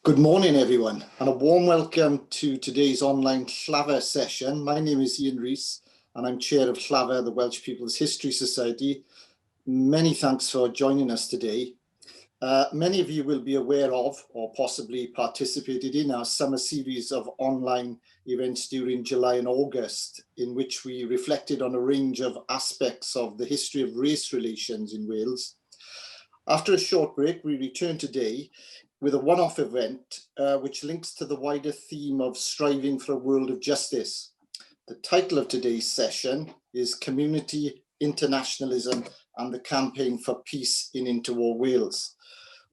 Good morning, everyone, and a warm welcome to today's online Llafur session. My name is Ian Rees, and I'm chair of Llafur, the Welsh People's History Society. Many thanks for joining us today. Many of you will be aware of, or possibly participated in, our summer series of online events during July and August, in which we reflected on a range of aspects of the history of race relations in Wales. After a short break, we return today with a one-off event which links to the wider theme of striving for a world of justice. The title of today's session is Community, Internationalism and the Campaign for Peace in Interwar Wales.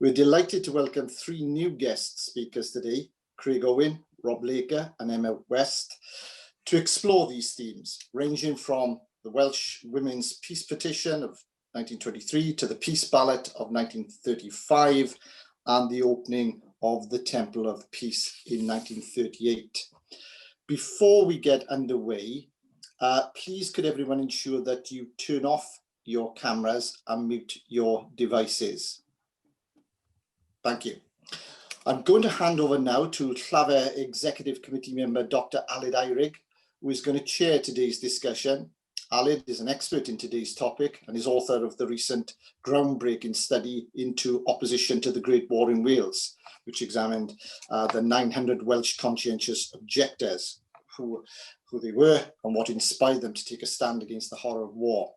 We're delighted to welcome three new guest speakers today, Craig Owen, Rob Laker and Emma West, to explore these themes, ranging from the Welsh Women's Peace Petition of 1923 to the Peace Ballot of 1935 and the opening of the Temple of Peace in 1938. Before we get underway, please could everyone ensure that you turn off your cameras and mute your devices. Thank you. I'm going to hand over now to Llafur Executive Committee member, Dr. Aled Eirig, who is going to chair today's discussion. Aled is an expert in today's topic and is author of the recent groundbreaking study into opposition to the Great War in Wales, which examined the 900 Welsh conscientious objectors, who they were and what inspired them to take a stand against the horror of war.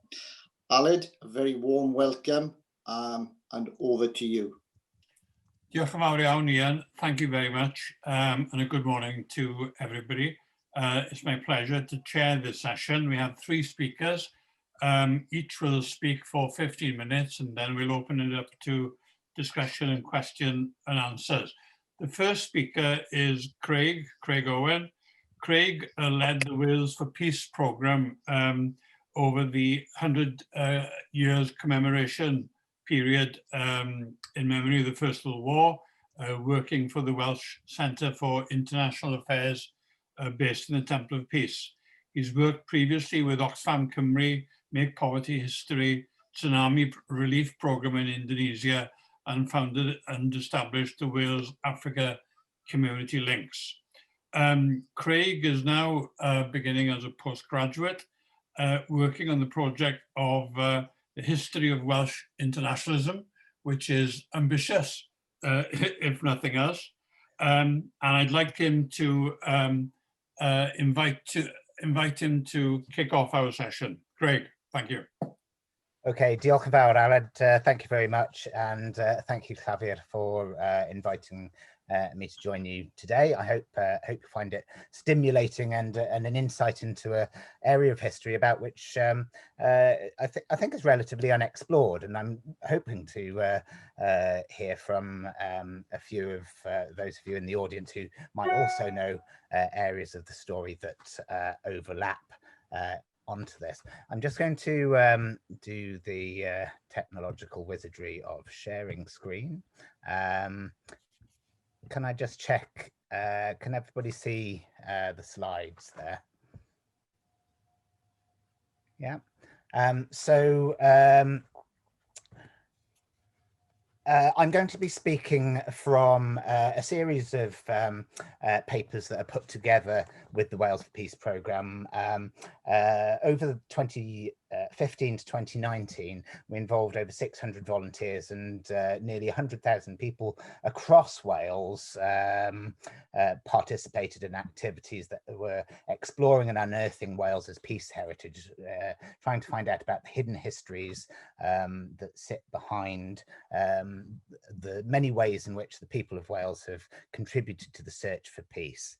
Aled, a very warm welcome and over to you. Diolch yn fawr iawn, Ian. Thank you very much and a good morning to everybody. It's my pleasure to chair this session. We have three speakers. Each will speak for 15 minutes and then we'll open it up to discussion and question and answers. The first speaker is Craig Owen. Craig led the Wales for Peace programme over the 100 years commemoration period in memory of the First World War, working for the Welsh Centre for International Affairs based in the Temple of Peace. He's worked previously with Oxfam Cymru, Make Poverty History, Tsunami Relief Programme in Indonesia, and founded and established the Wales Africa Community Links. Craig is now beginning as a postgraduate, working on the project of the history of Welsh internationalism, which is ambitious, if nothing else. And I'd like him to invite him to kick off our session. Craig, thank you. Okay, diolch yn fawr, Aled. Thank you very much, and thank you, Llafur, for inviting me to join you today. I hope you find it stimulating and an insight into an area of history about which I think is relatively unexplored, and I'm hoping to hear from a few of those of you in the audience who might also know areas of the story that overlap onto this. I'm just going to do the technological wizardry of sharing screen. Can I just check, can everybody see the slides there? Yeah. I'm going to be speaking from a series of papers that are put together with the Wales for Peace programme. Over 2015 to 2019, we involved over 600 volunteers and nearly 100,000 people across Wales participated in activities that were exploring and unearthing Wales's peace heritage, trying to find out about the hidden histories that sit behind the many ways in which the people of Wales have contributed to the search for peace.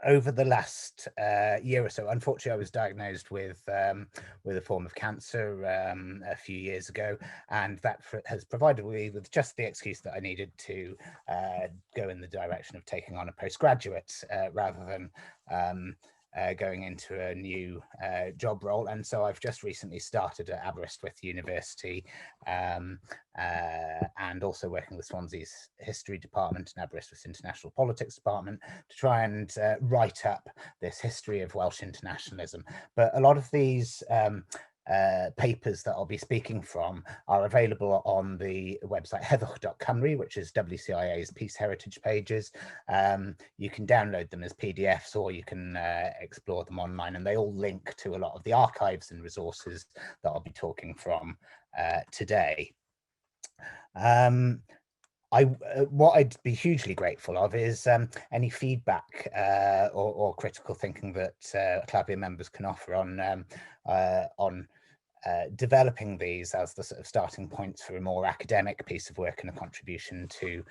Over the last year or so, unfortunately, I was diagnosed with a form of cancer a few years ago, and that has provided me with just the excuse that I needed to go in the direction of taking on a postgraduate rather than going into a new job role. And so I've just recently started at Aberystwyth University and also working with Swansea's History Department and Aberystwyth's International Politics Department to try and write up this history of Welsh internationalism. But a lot of these papers that I'll be speaking from are available on the website heddwch.cymru, which is WCIA's Peace Heritage pages. You can download them as PDFs, or you can explore them online, and they all link to a lot of the archives and resources that I'll be talking from today. What I'd be hugely grateful of is any feedback or critical thinking that Llafur members can offer on developing these as the sort of starting points for a more academic piece of work and a contribution to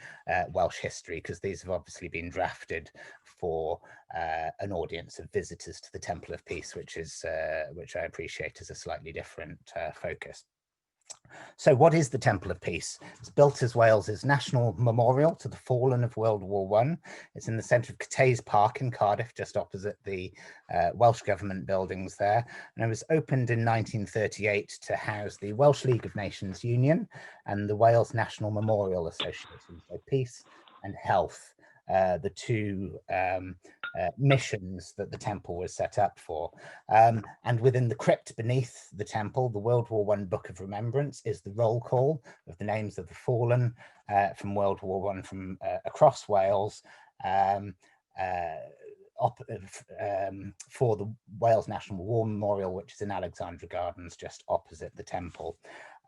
Welsh history, because these have obviously been drafted for an audience of visitors to the Temple of Peace, which I appreciate is a slightly different focus. So what is the Temple of Peace? It's built as Wales's national memorial to the fallen of World War I. It's in the centre of Cathays Park in Cardiff, just opposite the Welsh Government buildings there. And it was opened in 1938 to house the Welsh League of Nations Union and the Wales National Memorial Association, so peace and health, the two missions that the temple was set up for. And within the crypt beneath the temple, the World War I Book of Remembrance is the roll call of the names of the fallen from World War I from across Wales, for the Wales National War Memorial, which is in Alexandra Gardens, just opposite the temple.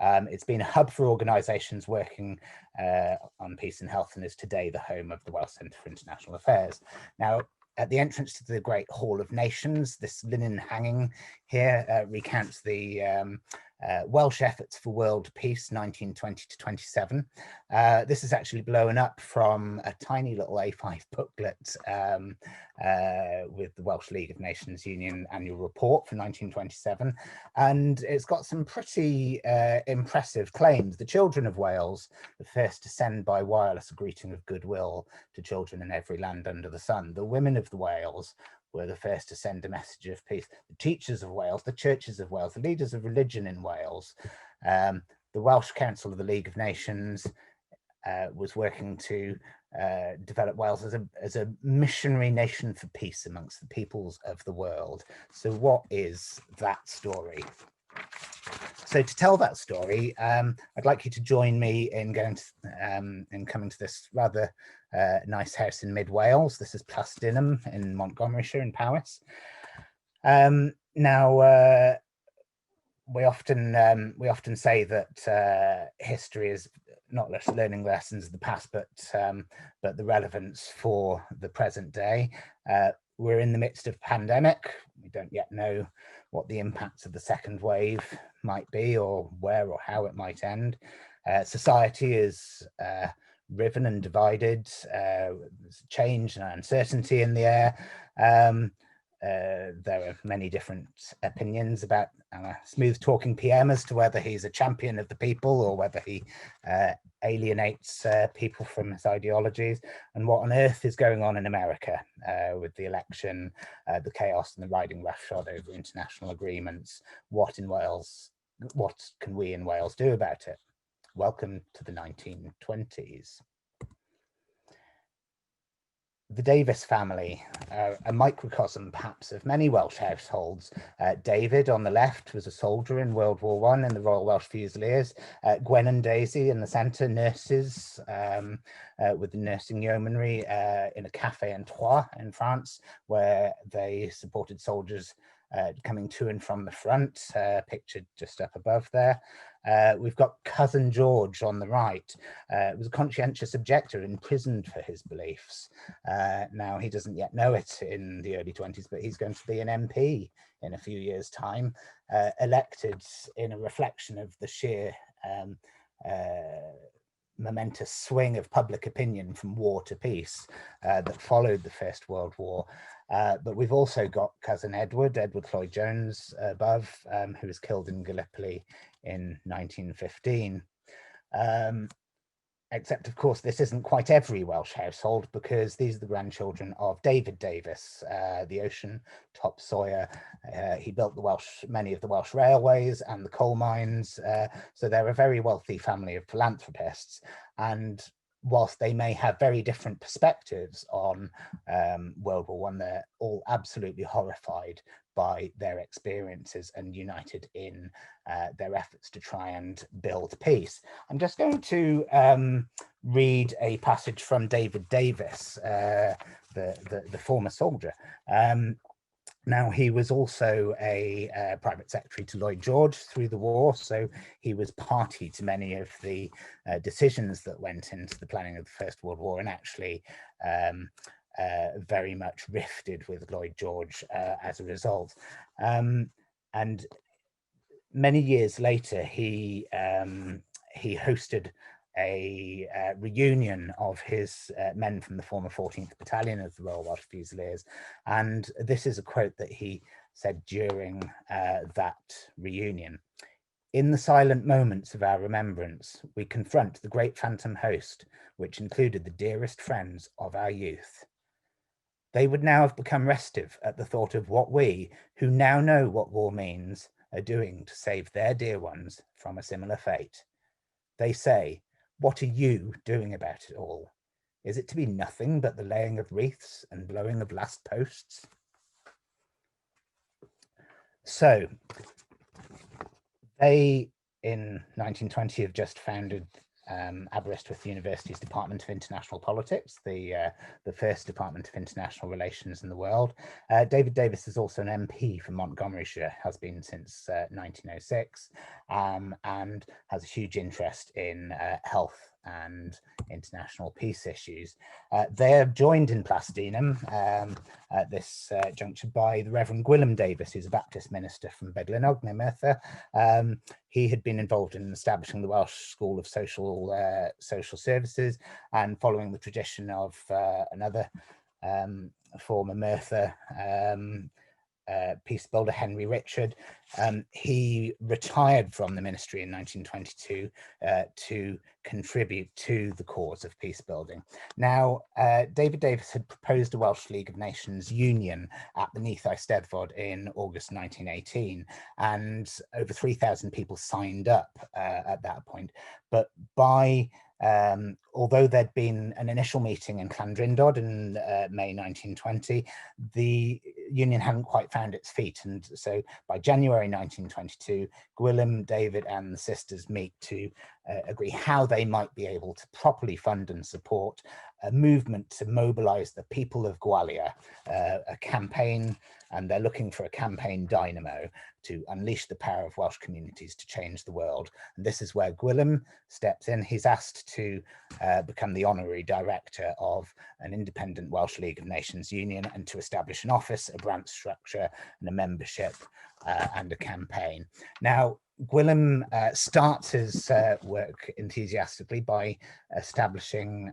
It's been a hub for organisations working on peace and health, and is today the home of the Welsh Centre for International Affairs. Now, at the entrance to the Great Hall of Nations, this linen hanging here recounts the Welsh efforts for world peace, 1920 to 27. This is actually blown up from a tiny little A5 booklet with the Welsh League of Nations Union annual report for 1927. And it's got some pretty impressive claims. The children of Wales, the first to send by wireless a greeting of goodwill to children in every land under the sun. The women of the Wales were the first to send a message of peace. The teachers of Wales, the churches of Wales, the leaders of religion in Wales, the Welsh Council of the League of Nations was working to develop Wales as a missionary nation for peace amongst the peoples of the world. So what is that story? So to tell that story, I'd like you to join me in coming to this rather nice house in mid Wales. This is Plastinum in Montgomeryshire in Powys. Now, we often say that history is not just learning lessons of the past, but the relevance for the present day. We're in the midst of a pandemic. We don't yet know what the impacts of the second wave might be, or where or how it might end. Society is riven and divided. There's change and uncertainty in the air. There are many different opinions about a smooth talking PM as to whether he's a champion of the people or whether he alienates people from his ideologies, and what on earth is going on in America with the election, the chaos and the riding roughshod over international agreements. What can we in Wales do about it? Welcome to the 1920s. The Davis family, a microcosm perhaps of many Welsh households. David on the left was a soldier in World War I in the Royal Welsh Fusiliers. Gwen and Daisy in the centre, nurses with the nursing yeomanry in a café in Troyes in France, where they supported soldiers coming to and from the front, pictured just up above there. We've got cousin George on the right. Was a conscientious objector, imprisoned for his beliefs. Now he doesn't yet know it in the early 20s, but he's going to be an MP in a few years' time, elected in a reflection of the sheer momentous swing of public opinion from war to peace that followed the First World War. But we've also got cousin Edward Lloyd-Jones above, who was killed in Gallipoli in 1915. Except, of course, this isn't quite every Welsh household, because these are the grandchildren of David Davis, the ocean topsawyer. He built many of the Welsh railways and the coal mines. So they're a very wealthy family of philanthropists. And whilst they may have very different perspectives on World War I, they're all absolutely horrified by their experiences and united in their efforts to try and build peace. I'm just going to read a passage from David Davis, the former soldier. Now, he was also a private secretary to Lloyd George through the war, so he was party to many of the decisions that went into the planning of the First World War, and actually very much rifted with Lloyd George as a result. And many years later, he hosted a reunion of his men from the former 14th Battalion of the Royal Welsh Fusiliers. And this is a quote that he said during that reunion. "In the silent moments of our remembrance, we confront the great phantom host, which included the dearest friends of our youth. They would now have become restive at the thought of what we, who now know what war means, are doing to save their dear ones from a similar fate. They say, 'What are you doing about it all? Is it to be nothing but the laying of wreaths and blowing of last posts?'" So they, in 1920, have just founded Aberystwyth University's Department of International Politics, the first Department of International Relations in the world. David Davis is also an MP for Montgomeryshire, has been since 1906, and has a huge interest in health and international peace issues. They are joined in Plastinum at this juncture by the Reverend Gwilym Davis, who's a Baptist minister from Beglenog near Merthyr. He had been involved in establishing the Welsh School of Social Services, and following the tradition of another former Merthyr peace builder, Henry Richard. He retired from the ministry in 1922 to contribute to the cause of peace building. Now, David Davis had proposed a Welsh League of Nations union at the Neath Eisteddfod in August 1918, and over 3,000 people signed up at that point. But by although there'd been an initial meeting in Llandrindod in May 1920, the union hadn't quite found its feet. And so by January 1922, Gwilym, David and the sisters meet to agree how they might be able to properly fund and support a movement to mobilize the people of Gwalia, a campaign, and they're looking for a campaign dynamo to unleash the power of Welsh communities to change the world. And this is where Gwilym steps in. He's asked to become the honorary director of an independent Welsh League of Nations union and to establish an office, a branch structure and a membership and a campaign. Now, Gwilym starts his work enthusiastically by establishing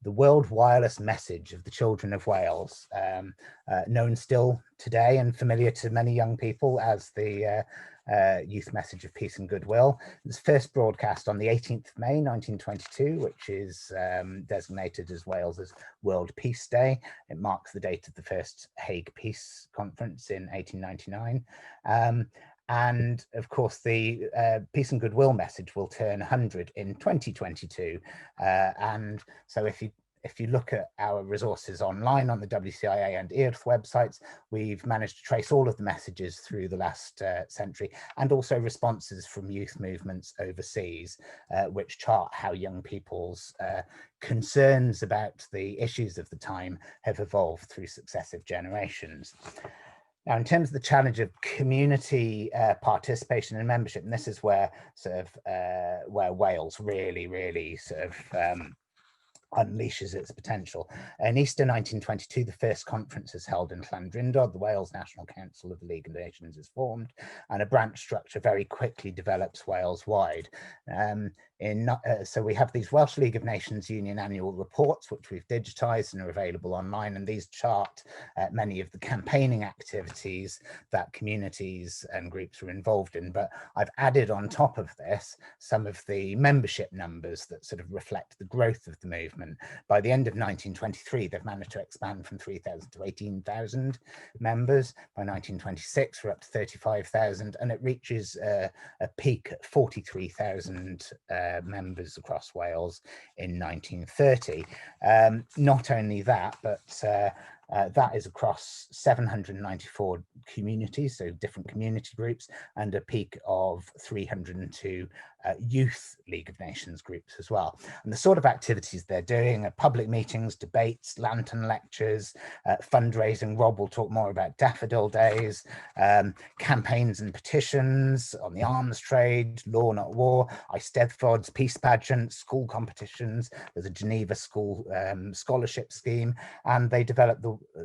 the World Wireless Message of the Children of Wales, known still today and familiar to many young people as the Youth Message of Peace and Goodwill. It was first broadcast on the 18th of May 1922, which is designated as Wales's World Peace Day. It marks the date of the first Hague Peace Conference in 1899. And of course, the Peace and Goodwill message will turn 100 in 2022. And so if you look at our resources online on the WCIA and IRTH websites, we've managed to trace all of the messages through the last century, and also responses from youth movements overseas, which chart how young people's concerns about the issues of the time have evolved through successive generations. Now, in terms of the challenge of community participation and membership, and this is where where Wales really sort of unleashes its potential. In Easter 1922, the first conference is held in Llandrindod. The Wales National Council of the League of Nations is formed, and a branch structure very quickly develops Wales-wide. So we have these Welsh League of Nations Union annual reports, which we've digitized and are available online, and these chart many of the campaigning activities that communities and groups are involved in. But I've added on top of this some of the membership numbers that sort of reflect the growth of the movement. By the end of 1923, they've managed to expand from 3,000 to 18,000 members. By 1926, we're up to 35,000, and it reaches a peak at 43,000 members across Wales in 1930. Not only that, but that is across 794 communities, so different community groups, and a peak of 302 youth League of Nations groups as well. And the sort of activities they're doing are public meetings, debates, lantern lectures, fundraising. Rob will talk more about Daffodil Days, campaigns and petitions on the arms trade, law not war, Eisteddfods, peace pageants, school competitions. There's a Geneva school scholarship scheme, and they developed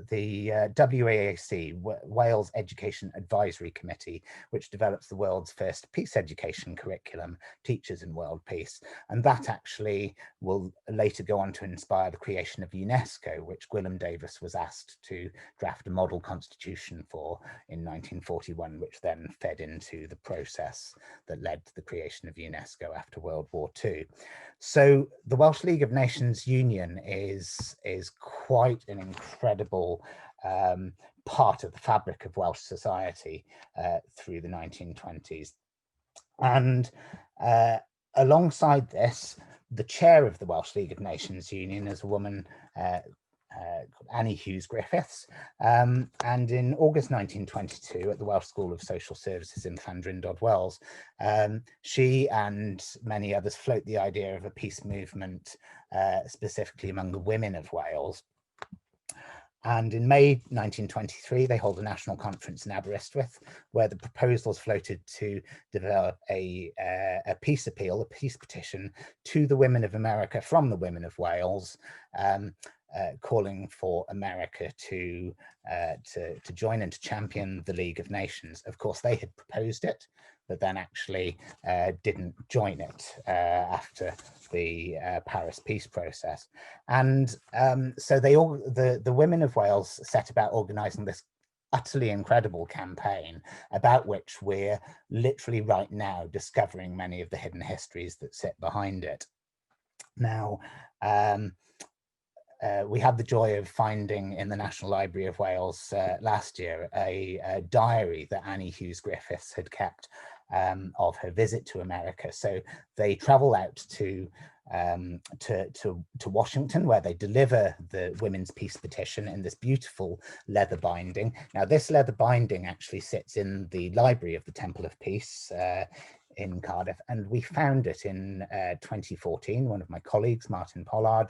the WAAC, Wales Education Advisory Committee, which develops the world's first peace education curriculum, Teachers in World Peace. And that actually will later go on to inspire the creation of UNESCO, which Gwilym Davies was asked to draft a model constitution for in 1941, which then fed into the process that led to the creation of UNESCO after World War II. So the Welsh League of Nations Union is quite an incredible part of the fabric of Welsh society through the 1920s. And alongside this, the chair of the Welsh League of Nations Union is a woman Annie Hughes Griffiths, and in August 1922 at the Welsh School of Social Services in Llandrindod, Wales, she and many others float the idea of a peace movement, specifically among the women of Wales. And in May 1923, they hold a national conference in Aberystwyth, where the proposals floated to develop a peace appeal, a peace petition to the women of America from the women of Wales, calling for America to join and to champion the League of Nations. Of course, they had proposed it, but then actually didn't join it after the Paris peace process. And so the women of Wales set about organising this utterly incredible campaign, about which we're literally right now discovering many of the hidden histories that sit behind it. Now, we had the joy of finding in the National Library of Wales last year a diary that Annie Hughes Griffiths had kept of her visit to America. So they travel out to Washington, where they deliver the Women's Peace Petition in this beautiful leather binding. Now, this leather binding actually sits in the library of the Temple of Peace in Cardiff, and we found it in 2014. One of my colleagues, Martin Pollard,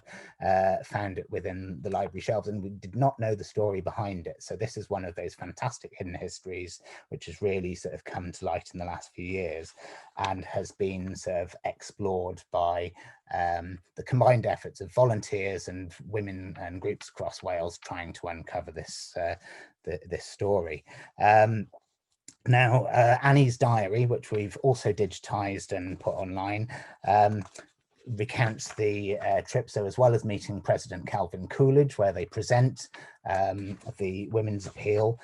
found it within the library shelves, and we did not know the story behind it. So this is one of those fantastic hidden histories which has really sort of come to light in the last few years and has been sort of explored by the combined efforts of volunteers and women and groups across Wales trying to uncover this this story. Now, Annie's diary, which we've also digitized and put online, recounts the trip. So as well as meeting President Calvin Coolidge, where they present the Women's Appeal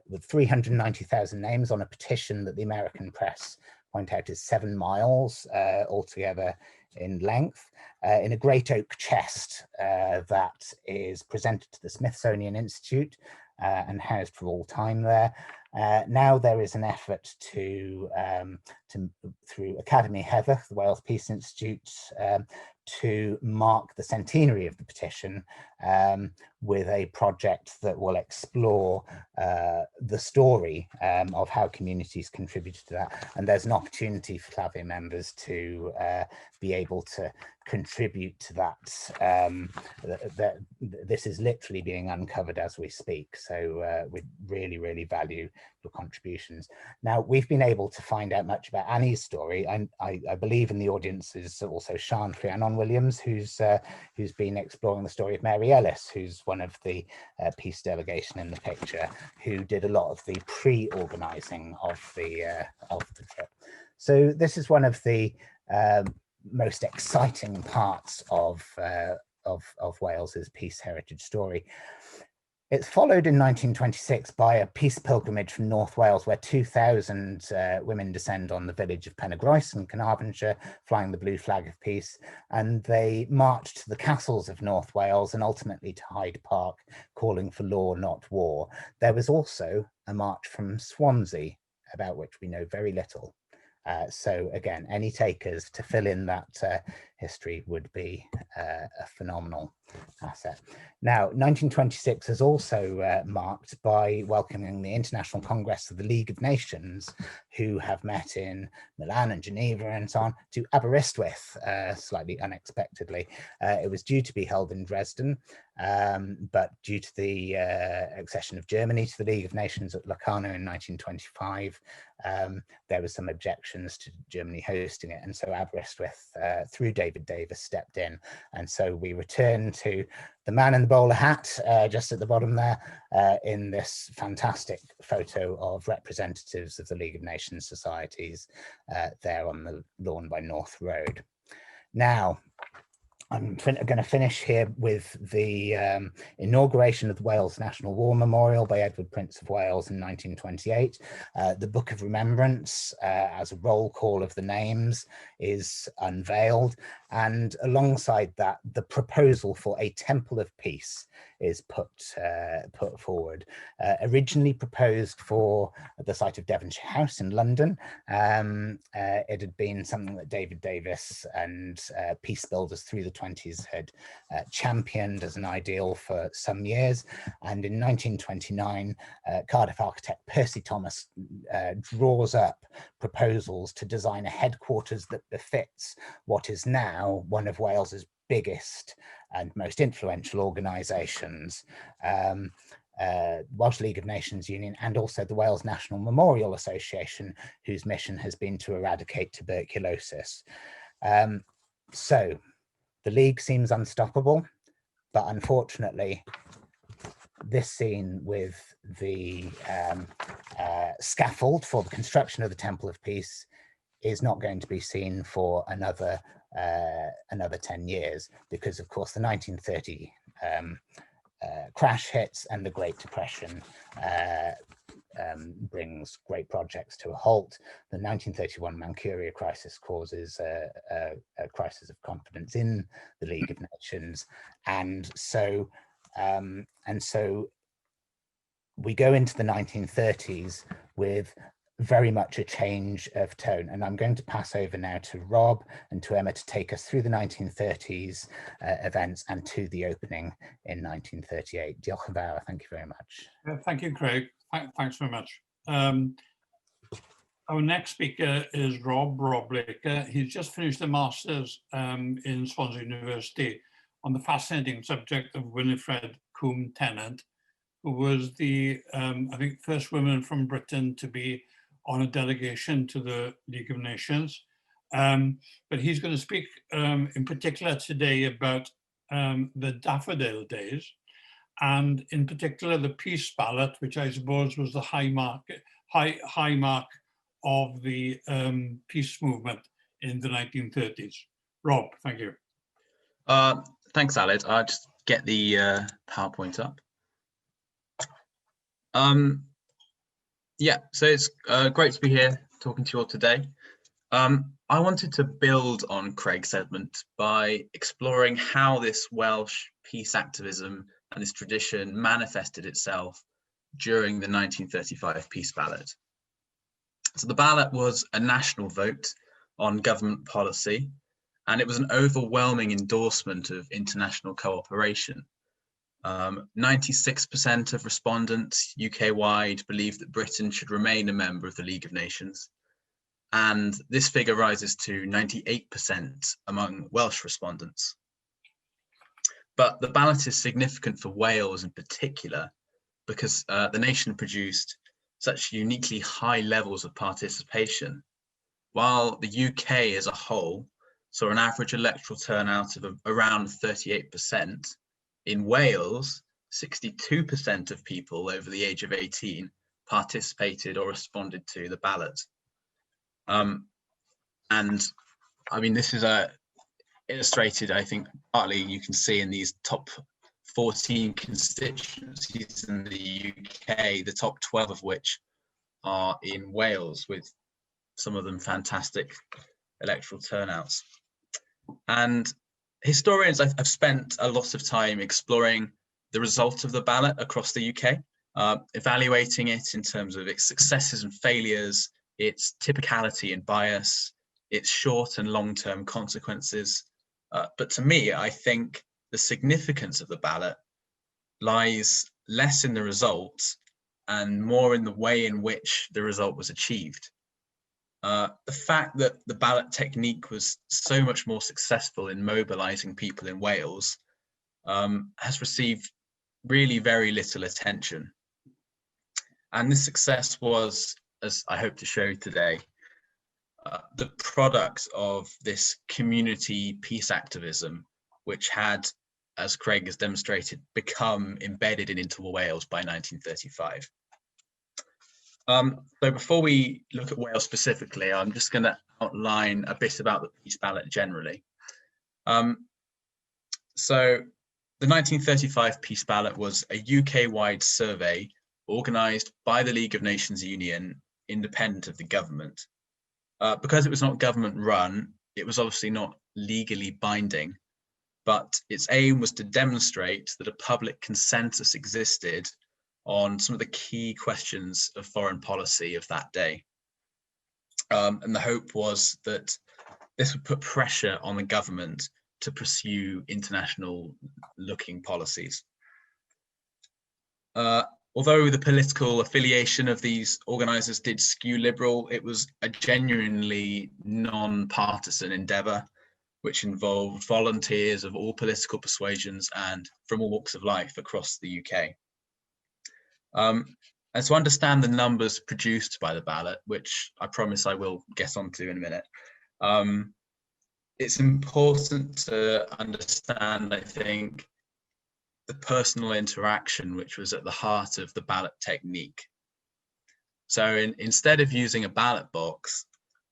with 390,000 names on a petition that the American press point out is 7 miles altogether in length, in a great oak chest that is presented to the Smithsonian Institute and housed for all time there. Now there is an effort to through Academy Heather, the Wales Peace Institute, to mark the centenary of the petition with a project that will explore the story of how communities contributed to that. And there's an opportunity for Llafur members to be able to contribute to that. This is literally being uncovered as we speak. So we really, really value your contributions. Now, we've been able to find out much about Annie's story. I believe in the audience is also Sian Rhiannon Williams, who's been exploring the story of Mary Ellis, who's one of the peace delegation in the picture, who did a lot of the pre-organising of the trip. So this is one of the most exciting parts of Wales's peace heritage story. It's followed in 1926 by a peace pilgrimage from North Wales, where 2,000 women descend on the village of Penygroes in Carnarvonshire, flying the blue flag of peace, and they march to the castles of North Wales and ultimately to Hyde Park, calling for law, not war. There was also a march from Swansea, about which we know very little. So again, any takers to fill in that history would be a phenomenal asset. Now, 1926 is also marked by welcoming the International Congress of the League of Nations, who have met in Milan and Geneva and so on, to Aberystwyth, slightly unexpectedly. It was due to be held in Dresden, but due to the accession of Germany to the League of Nations at Locarno in 1925, there was some objections to Germany hosting it, and so Aberystwyth, through David Davis, stepped in, and so we return to the man in the bowler hat, just at the bottom there, in this fantastic photo of representatives of the League of Nations societies there on the lawn by North Road. Now, I'm going to finish here with the inauguration of the Wales National War Memorial by Edward, Prince of Wales in 1928. The Book of Remembrance, as a roll call of the names, is unveiled. And alongside that, the proposal for a Temple of Peace is put forward. Originally proposed for the site of Devonshire House in London, it had been something that David Davis and peace builders through the 20s had championed as an ideal for some years. And in 1929, Cardiff architect Percy Thomas draws up proposals to design a headquarters that befits what is now one of Wales's biggest and most influential organisations, Welsh League of Nations Union, and also the Wales National Memorial Association, whose mission has been to eradicate tuberculosis. So the League seems unstoppable, but unfortunately, this scene with the scaffold for the construction of the Temple of Peace is not going to be seen for another 10 years, because of course the 1930 crash hits and the Great Depression brings great projects to a halt. The 1931 Manchuria crisis causes a crisis of confidence in the League of Nations, and so we go into the 1930s with very much a change of tone. And I'm going to pass over now to Rob and to Emma to take us through the 1930s events and to the opening in 1938. Diolch yn fawr. Thank you very much. Thank you, Craig. Thanks very much. Our next speaker is Rob Blaker. He's just finished a master's in Swansea University on the fascinating subject of Winifred Cwm Tennant, who was the, I think, first woman from Britain to be on a delegation to the League of Nations. But he's going to speak in particular today about the Daffodil Days, and in particular the Peace Ballot, which I suppose was the high mark of the peace movement in the 1930s. Rob, thank you. Thanks, Aled. I'll just get the PowerPoint up. Yeah, so it's great to be here talking to you all today. I wanted to build on Craig's segment by exploring how this Welsh peace activism and this tradition manifested itself during the 1935 Peace Ballot. So the ballot was a national vote on government policy, and it was an overwhelming endorsement of international cooperation. 96% of respondents UK-wide believed that Britain should remain a member of the League of Nations, and this figure rises to 98% among Welsh respondents. But the ballot is significant for Wales in particular because the nation produced such uniquely high levels of participation. While the UK as a whole saw an average electoral turnout of around 38%, in Wales, 62% of people over the age of 18 participated or responded to the ballot. And I mean, this is illustrated, I think, partly you can see in these top 14 constituencies in the UK, the top 12 of which are in Wales, with some of them fantastic electoral turnouts. And historians, I've spent a lot of time exploring the result of the ballot across the UK, evaluating it in terms of its successes and failures, its typicality and bias, its short and long-term consequences. But to me, I think the significance of the ballot lies less in the result and more in the way in which the result was achieved. The fact that the ballot technique was so much more successful in mobilizing people in Wales has received really very little attention. And this success was, as I hope to show today, the product of this community peace activism, which had, as Craig has demonstrated, become embedded in Interwar Wales by 1935. So before we look at Wales specifically, I'm just going to outline a bit about the Peace Ballot generally. So the 1935 Peace Ballot was a UK-wide survey organised by the League of Nations Union, independent of the government. Because it was not government run, it was obviously not legally binding, but its aim was to demonstrate that a public consensus existed on some of the key questions of foreign policy of that day. And the hope was that this would put pressure on the government to pursue international looking policies. Although the political affiliation of these organisers did skew liberal, it was a genuinely non-partisan endeavour, which involved volunteers of all political persuasions and from all walks of life across the UK. And to understand the numbers produced by the ballot, which I promise I will get onto in a minute, it's important to understand, I think, the personal interaction which was at the heart of the ballot technique. So instead of using a ballot box,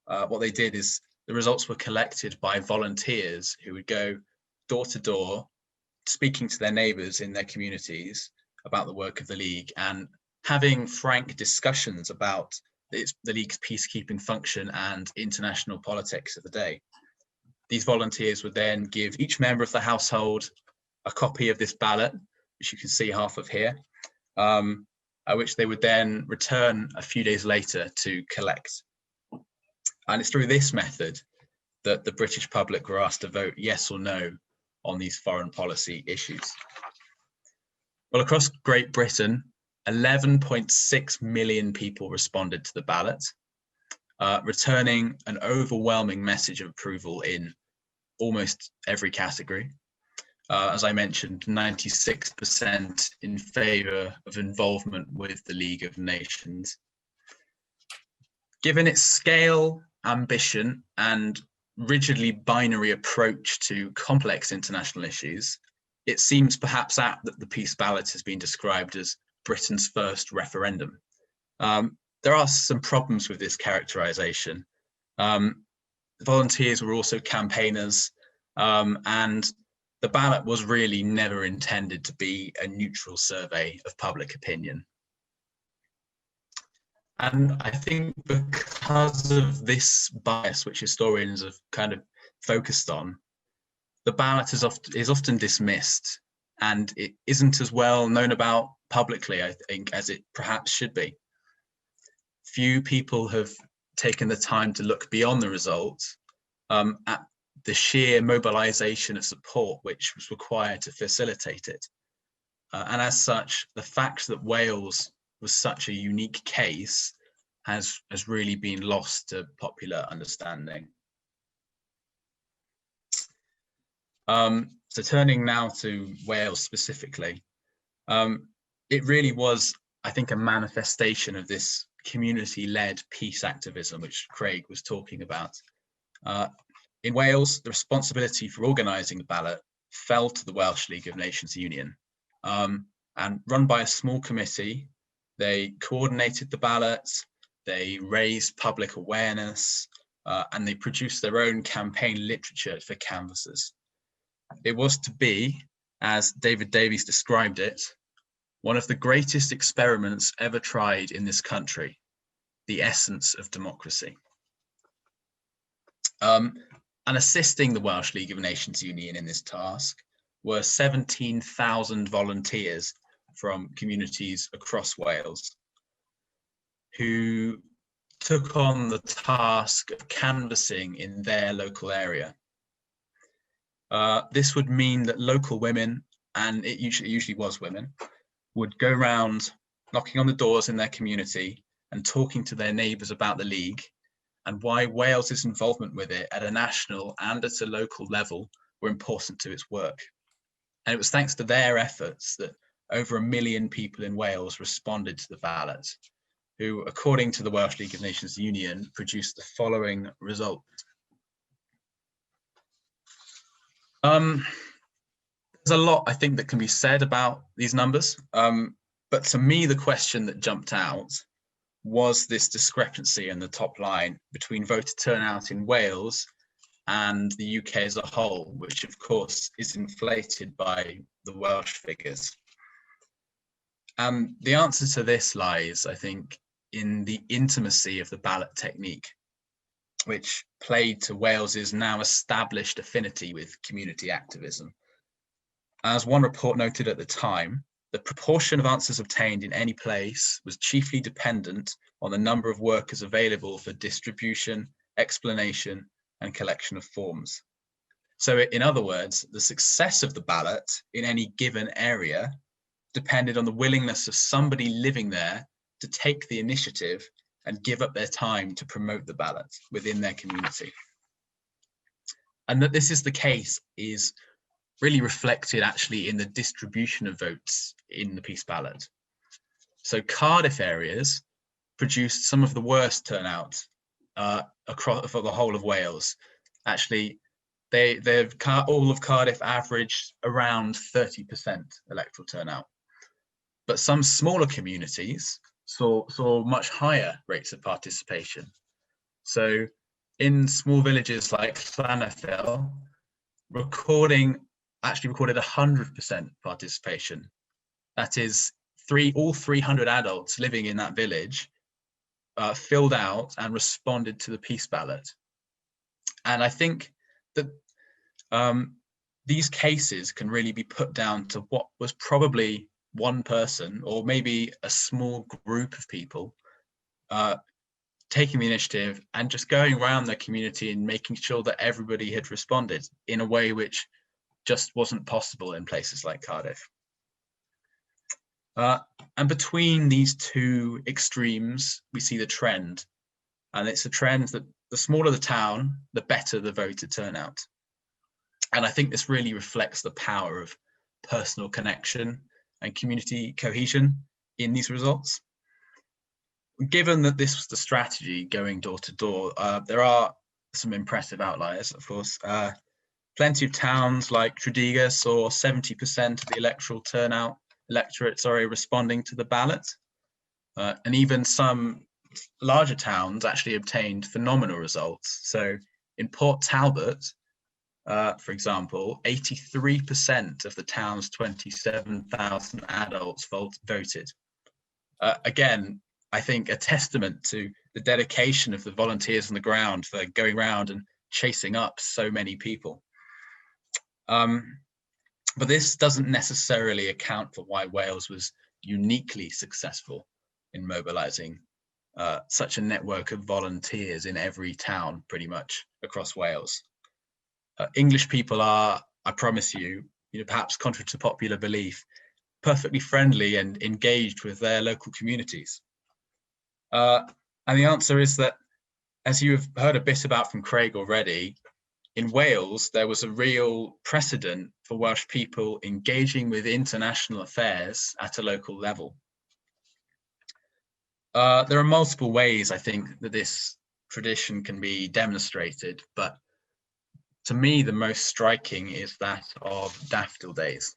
what they did is the results were collected by volunteers who would go door to door, speaking to their neighbours in their communities about the work of the League and having frank discussions about the League's peacekeeping function and international politics of the day. These volunteers would then give each member of the household a copy of this ballot, which you can see half of here, which they would then return a few days later to collect. And it's through this method that the British public were asked to vote yes or no on these foreign policy issues. Well, across Great Britain, 11.6 million people responded to the ballot, returning an overwhelming message of approval in almost every category. As I mentioned, 96% in favour of involvement with the League of Nations. Given its scale, ambition, and rigidly binary approach to complex international issues, it seems perhaps apt that the Peace Ballot has been described as Britain's first referendum. There are some problems with this characterisation. Volunteers were also campaigners, and the ballot was really never intended to be a neutral survey of public opinion. And I think because of this bias, which historians have kind of focused on, the ballot is often dismissed, and it isn't as well known about publicly, I think, as it perhaps should be. Few people have taken the time to look beyond the results at the sheer mobilization of support which was required to facilitate it. And as such, the fact that Wales was such a unique case has really been lost to popular understanding. So turning now to Wales specifically, it really was, I think, a manifestation of this community-led peace activism, which Craig was talking about. In Wales, the responsibility for organising the ballot fell to the Welsh League of Nations Union, and run by a small committee, they coordinated the ballots, they raised public awareness, and they produced their own campaign literature for canvassers. It was to be, as David Davies described it, one of the greatest experiments ever tried in this country, the essence of democracy. And assisting the Welsh League of Nations Union in this task were 17,000 volunteers from communities across Wales, who took on the task of canvassing in their local area. This would mean that local women, and it usually was women, would go around knocking on the doors in their community and talking to their neighbours about the League and why Wales's involvement with it at a national and at a local level were important to its work. And it was thanks to their efforts that over 1 million people in Wales responded to the ballot, who, according to the Welsh League of Nations Union, produced the following result. There's a lot, I think, that can be said about these numbers. But to me, the question that jumped out was this discrepancy in the top line between voter turnout in Wales and the UK as a whole, which of course is inflated by the Welsh figures. The answer to this lies, I think, in the intimacy of the ballot technique, which played to Wales's now established affinity with community activism. As one report noted at the time, the proportion of answers obtained in any place was chiefly dependent on the number of workers available for distribution, explanation, and collection of forms. So in other words, the success of the ballot in any given area depended on the willingness of somebody living there to take the initiative and give up their time to promote the ballot within their community. And that this is the case is really reflected actually in the distribution of votes in the Peace Ballot. So Cardiff areas produced some of the worst turnout across for the whole of Wales. Actually, all of Cardiff averaged around 30% electoral turnout. But some smaller communities saw much higher rates of participation. So in small villages like Llanafil, actually recorded 100% participation. That is, all 300 adults living in that village filled out and responded to the Peace Ballot. And I think that these cases can really be put down to what was probably one person or maybe a small group of people taking the initiative and just going around their community and making sure that everybody had responded in a way which just wasn't possible in places like Cardiff. And between these two extremes, we see the trend. And it's a trend that the smaller the town, the better the voter turnout. And I think this really reflects the power of personal connection and community cohesion in these results. Given that this was the strategy going door to door, there are some impressive outliers, of course. Plenty of towns like Tredegar saw 70% of the electorate responding to the ballot. And even some larger towns actually obtained phenomenal results. So in Port Talbot, for example, 83% of the town's 27,000 adults voted. Again, I think a testament to the dedication of the volunteers on the ground for going around and chasing up so many people. But this doesn't necessarily account for why Wales was uniquely successful in mobilizing such a network of volunteers in every town, pretty much across Wales. English people are, I promise you, perhaps contrary to popular belief, perfectly friendly and engaged with their local communities. And the answer is that, as you have heard a bit about from Craig already, in Wales, there was a real precedent for Welsh people engaging with international affairs at a local level. There are multiple ways, I think, that this tradition can be demonstrated, but to me, the most striking is that of Daffodil Days.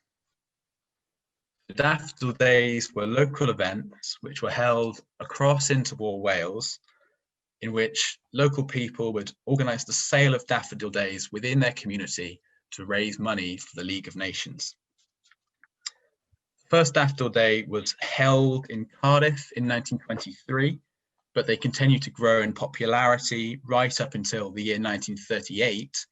The Daffodil Days were local events which were held across Interwar Wales, in which local people would organise the sale of daffodil days within their community to raise money for the League of Nations. The first Daffodil Day was held in Cardiff in 1923, but they continued to grow in popularity right up until the year 1938,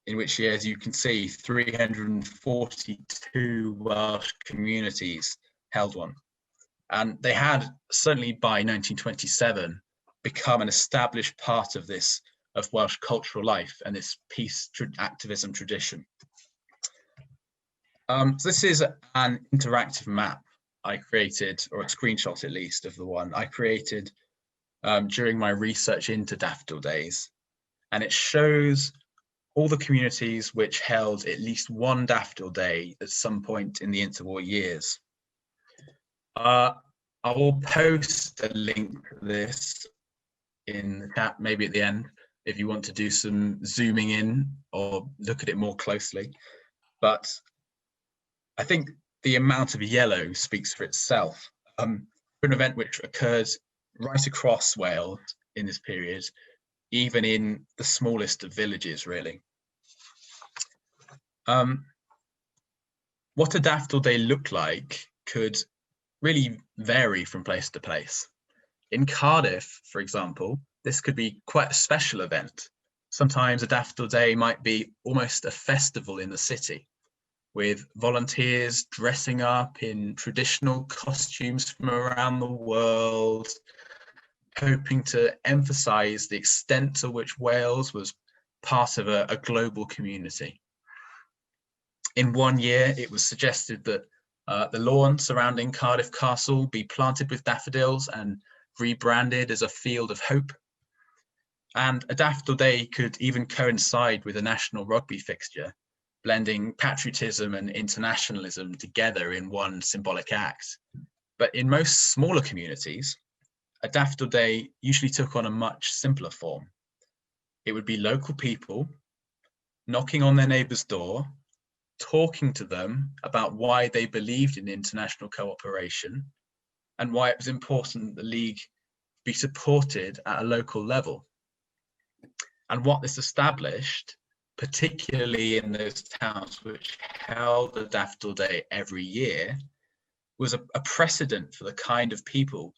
in which year, as you can see, 342 Welsh communities held one. And they had, certainly by 1927, become an established part of Welsh cultural life and this peace activism tradition. So this is an interactive map I created, or a screenshot at least, of the one I created during my research into Daffodil Days. And it shows all the communities which held at least one Daffodil Day at some point in the interwar years. I will post a link to this in the chat, maybe at the end, if you want to do some zooming in or look at it more closely. But I think the amount of yellow speaks for itself. For an event which occurred right across Wales in this period, even in the smallest of villages, really. What a Daffodil Day looked like could really vary from place to place. In Cardiff, for example, this could be quite a special event. Sometimes a Daffodil Day might be almost a festival in the city, with volunteers dressing up in traditional costumes from around the world, hoping to emphasize the extent to which Wales was part of a global community. In one year, it was suggested that the lawn surrounding Cardiff Castle be planted with daffodils and rebranded as a field of hope. And a Daffodil Day could even coincide with a national rugby fixture, blending patriotism and internationalism together in one symbolic act. But in most smaller communities, a Daffodil Day usually took on a much simpler form. It would be local people knocking on their neighbour's door, talking to them about why they believed in international cooperation and why it was important that the League be supported at a local level. And what this established, particularly in those towns which held a Daffodil Day every year, was a precedent for the kind of people,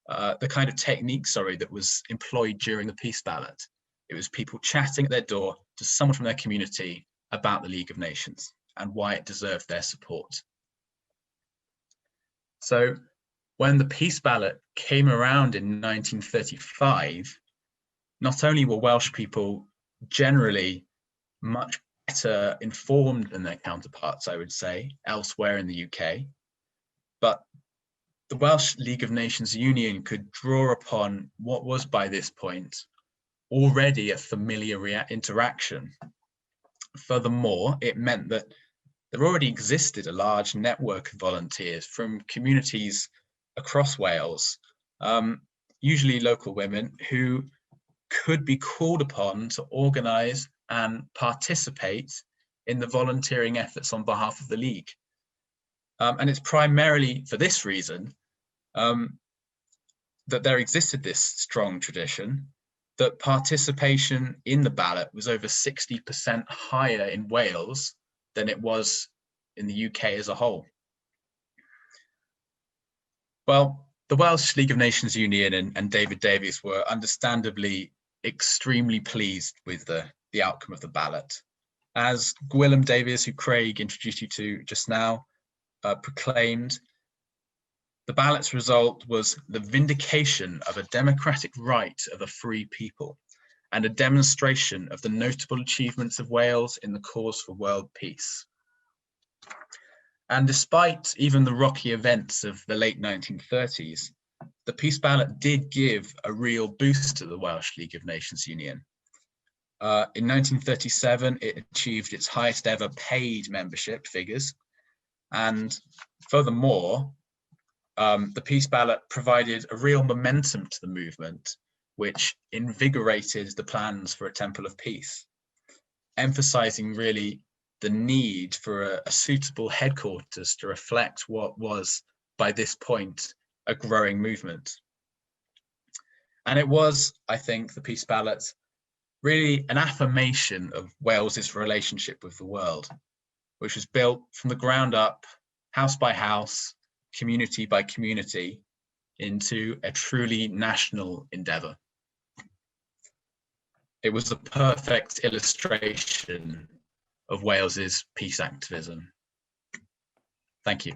the kind of technique, that was employed during the Peace Ballot. It was people chatting at their door to someone from their community about the League of Nations and why it deserved their support. So when the Peace Ballot came around in 1935, not only were Welsh people generally much better informed than their counterparts, I would say, elsewhere in the UK, but the Welsh League of Nations Union could draw upon what was by this point already a familiar interaction. Furthermore, it meant that there already existed a large network of volunteers from communities across Wales, usually local women, who could be called upon to organise and participate in the volunteering efforts on behalf of the League. And it's primarily for this reason that there existed this strong tradition, that participation in the ballot was over 60% higher in Wales than it was in the UK as a whole. Well, the Welsh League of Nations Union and David Davies were understandably extremely pleased with the outcome of the ballot. As Gwilym Davies, who Craig introduced you to just now, proclaimed, the ballot's result was the vindication of a democratic right of a free people and a demonstration of the notable achievements of Wales in the cause for world peace. And despite even the rocky events of the late 1930s, the Peace Ballot did give a real boost to the Welsh League of Nations Union. In 1937, it achieved its highest ever paid membership figures. And furthermore, the Peace Ballot provided a real momentum to the movement, which invigorated the plans for a Temple of Peace, emphasizing really the need for a suitable headquarters to reflect what was, by this point, a growing movement. And it was, I think, the Peace Ballot, really an affirmation of Wales's relationship with the world, which was built from the ground up, house by house, community by community, into a truly national endeavour. It was a perfect illustration of Wales's peace activism. Thank you.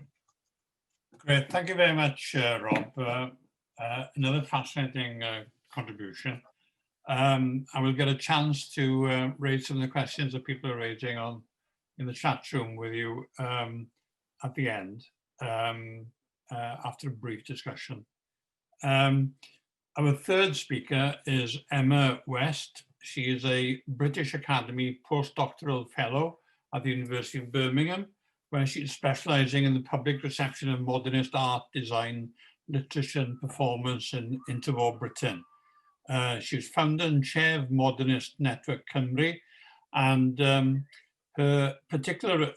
Great, thank you very much, Rob. Another fascinating contribution. I will get a chance to raise some of the questions that people are raising in the chat room with you at the end, after a brief discussion. Our third speaker is Emma West. She is a British Academy postdoctoral fellow at the University of Birmingham, where she's specialising in the public reception of modernist art, design, literature and performance in interwar Britain. She was founder and chair of Modernist Network Cymru, and her particular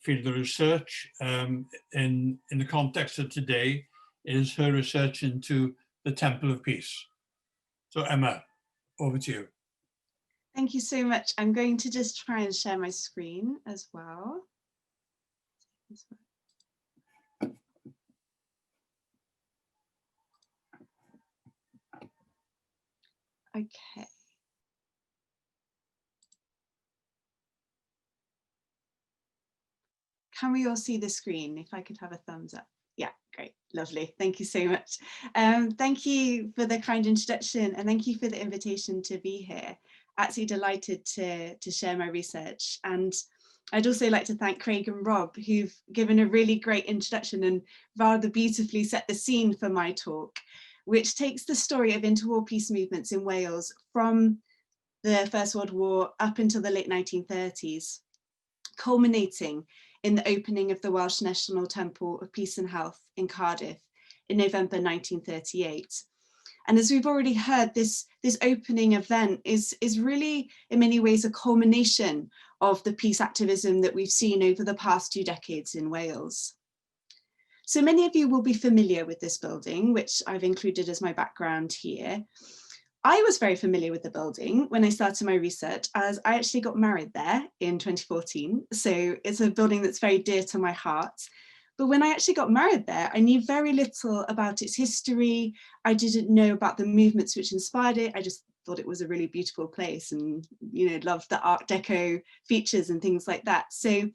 field of research in the context of today is her research into the Temple of Peace. So Emma, over to you. Thank you so much. I'm going to just try and share my screen as well. Okay. Can we all see the screen? If I could have a thumbs up. Yeah, great, lovely. Thank you so much. Thank you for the kind introduction and thank you for the invitation to be here. Absolutely delighted to share my research. And I'd also like to thank Craig and Rob, who've given a really great introduction and rather beautifully set the scene for my talk, which takes the story of interwar peace movements in Wales from the First World War up until the late 1930s, culminating in the opening of the Welsh National Temple of Peace and Health in Cardiff in November 1938. And as we've already heard, this opening event is really in many ways a culmination of the peace activism that we've seen over the past 2 decades in Wales. So many of you will be familiar with this building, which I've included as my background here. I was very familiar with the building when I started my research, as I actually got married there in 2014. So it's a building that's very dear to my heart. But when I actually got married there, I knew very little about its history. I didn't know about the movements which inspired it. I just thought it was a really beautiful place and, you know, loved the Art Deco features and things like that. So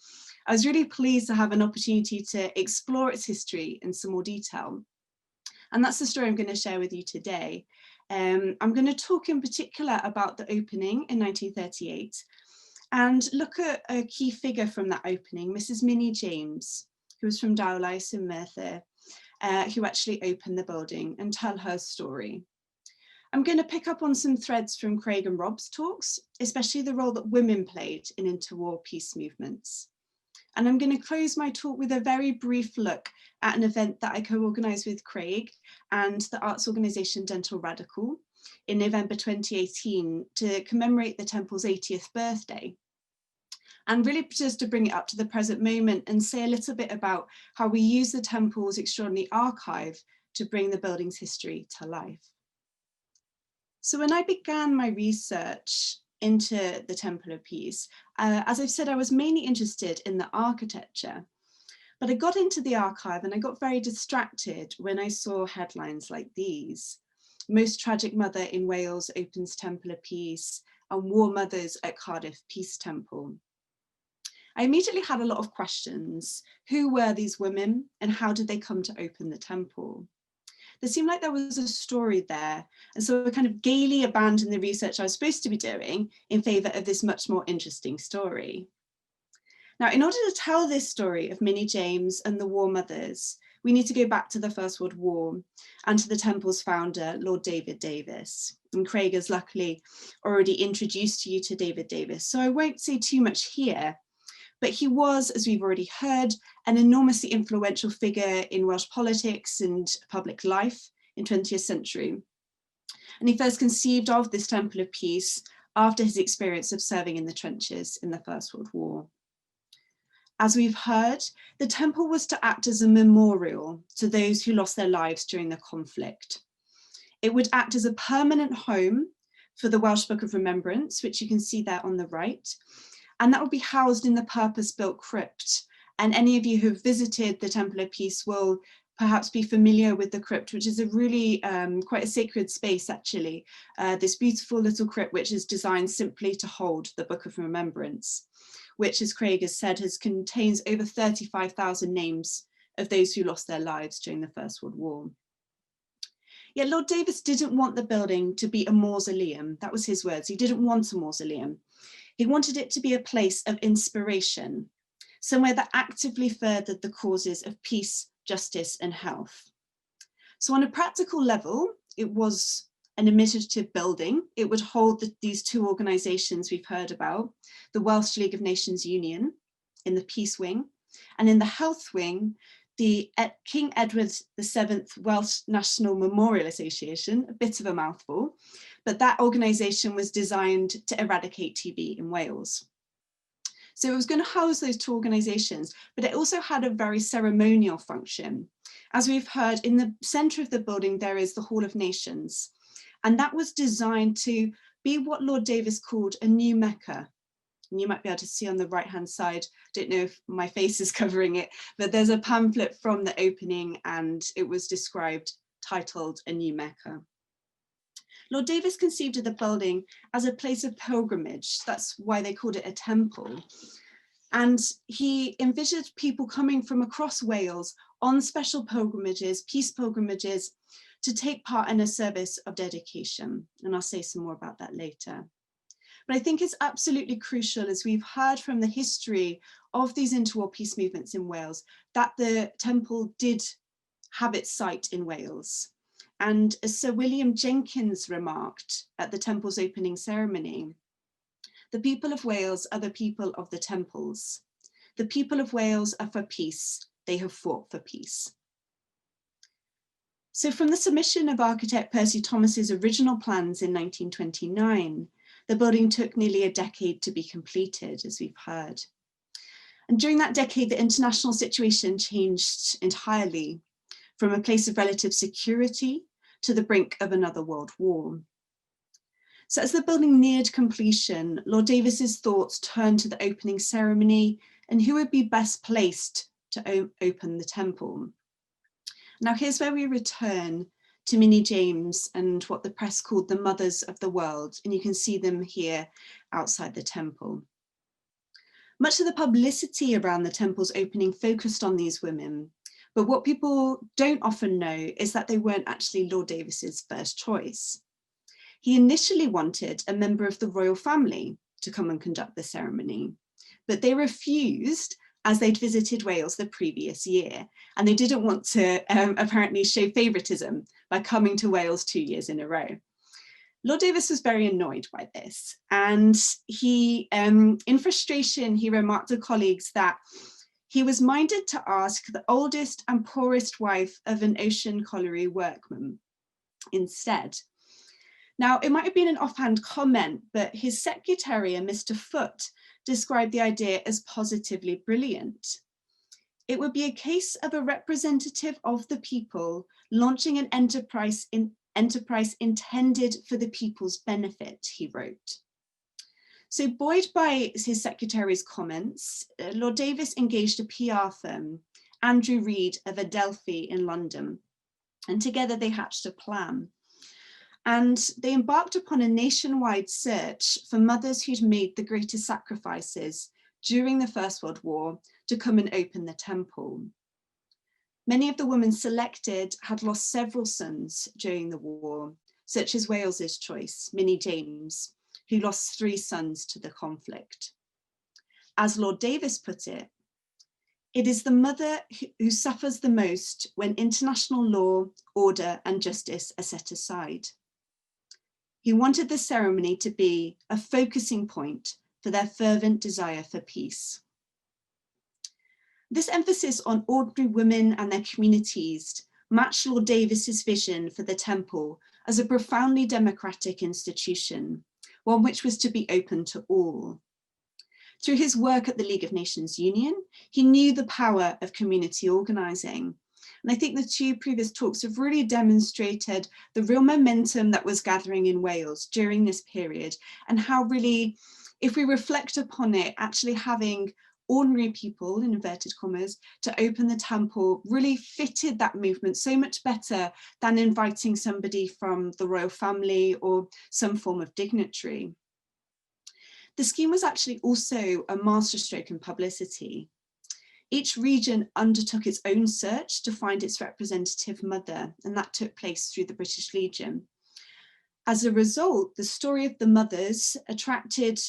I was really pleased to have an opportunity to explore its history in some more detail. And that's the story I'm going to share with you today. I'm going to talk in particular about the opening in 1938 and look at a key figure from that opening, Mrs. Minnie James, who was from Dowlais in Merthyr, who actually opened the building, and tell her story. I'm going to pick up on some threads from Craig and Rob's talks, especially the role that women played in interwar peace movements. And I'm going to close my talk with a very brief look at an event that I co-organised with Craig and the arts organisation Dental Radical in November 2018 to commemorate the temple's 80th birthday. And really just to bring it up to the present moment and say a little bit about how we use the temple's extraordinary archive to bring the building's history to life. So when I began my research into the Temple of Peace, as I've said, I was mainly interested in the architecture, but I got into the archive and I got very distracted when I saw headlines like these: Most Tragic Mother in Wales opens Temple of Peace, and War Mothers at Cardiff Peace Temple. I immediately had a lot of questions. Who were these women and how did they come to open the temple? There seemed like there was a story there. And so I kind of gaily abandoned the research I was supposed to be doing in favour of this much more interesting story. Now, in order to tell this story of Minnie James and the War Mothers, we need to go back to the First World War and to the temple's founder, Lord David Davis. And Craig has luckily already introduced you to David Davis, so I won't say too much here. But he was, as we've already heard, an enormously influential figure in Welsh politics and public life in 20th century. And he first conceived of this Temple of Peace after his experience of serving in the trenches in the First World War. As we've heard, the temple was to act as a memorial to those who lost their lives during the conflict. It would act as a permanent home for the Welsh Book of Remembrance, which you can see there on the right, and that would be housed in the purpose-built crypt. And any of you who have visited the Temple of Peace will perhaps be familiar with the crypt, which is a really quite a sacred space, actually. This beautiful little crypt, which is designed simply to hold the Book of Remembrance, which, as Craig has said, contains over 35,000 names of those who lost their lives during the First World War. Yet Lord Davis didn't want the building to be a mausoleum. That was his words. He didn't want a mausoleum. He wanted it to be a place of inspiration, somewhere that actively furthered the causes of peace, justice, and health. So on a practical level, it was an imitative building. It would hold these two organisations we've heard about, the Welsh League of Nations Union in the Peace Wing, and in the Health Wing, the King Edward VII Welsh National Memorial Association, a bit of a mouthful, but that organisation was designed to eradicate TB in Wales. So it was going to house those two organisations, but it also had a very ceremonial function. As we've heard, in the centre of the building, there is the Hall of Nations, and that was designed to be what Lord Davis called a new Mecca. And you might be able to see on the right-hand side, don't know if my face is covering it, but there's a pamphlet from the opening and it was described, titled A New Mecca. Lord Davis conceived of the building as a place of pilgrimage. That's why they called it a temple. And he envisioned people coming from across Wales on special pilgrimages, peace pilgrimages, to take part in a service of dedication. And I'll say some more about that later. But I think it's absolutely crucial, as we've heard from the history of these interwar peace movements in Wales, that the temple did have its site in Wales. And as Sir William Jenkins remarked at the temple's opening ceremony, the people of Wales are the people of the temples. The people of Wales are for peace. They have fought for peace. So from the submission of architect Percy Thomas's original plans in 1929, the building took nearly a decade to be completed, as we've heard. And during that decade, the international situation changed entirely, from a place of relative security to the brink of another world war. So as the building neared completion, Lord Davis's thoughts turned to the opening ceremony and who would be best placed to open the temple. Now here's where we return to Minnie James and what the press called the mothers of the world, and you can see them here outside the temple. Much of the publicity around the temple's opening focused on these women, but what people don't often know is that they weren't actually Lord Davis's first choice. He initially wanted a member of the royal family to come and conduct the ceremony, but they refused as they'd visited Wales the previous year, and they didn't want to apparently show favouritism by coming to Wales 2 years in a row. Lord Davis was very annoyed by this, and he, in frustration, he remarked to colleagues that he was minded to ask the oldest and poorest wife of an ocean colliery workman instead. Now, it might have been an offhand comment, but his secretary, a Mr. Foote, described the idea as positively brilliant. It would be a case of a representative of the people launching an enterprise intended for the people's benefit, he wrote. So buoyed by his secretary's comments, Lord Davis engaged a PR firm, Andrew Reid of Adelphi in London, and together they hatched a plan. And they embarked upon a nationwide search for mothers who'd made the greatest sacrifices during the First World War to come and open the temple. Many of the women selected had lost several sons during the war, such as Wales's choice, Minnie James, who lost 3 sons to the conflict. As Lord Davis put it is the mother who suffers the most when international law, order, and justice are set aside. He wanted the ceremony to be a focusing point for their fervent desire for peace. This emphasis on ordinary women and their communities matched Lord Davis's vision for the temple as a profoundly democratic institution, one which was to be open to all. Through his work at the League of Nations Union, he knew the power of community organising. And I think the 2 previous talks have really demonstrated the real momentum that was gathering in Wales during this period, and how really, if we reflect upon it, actually having ordinary people, in inverted commas, to open the temple really fitted that movement so much better than inviting somebody from the royal family or some form of dignitary. The scheme was actually also a masterstroke in publicity. Each region undertook its own search to find its representative mother, and that took place through the British Legion. As a result, the story of the mothers attracted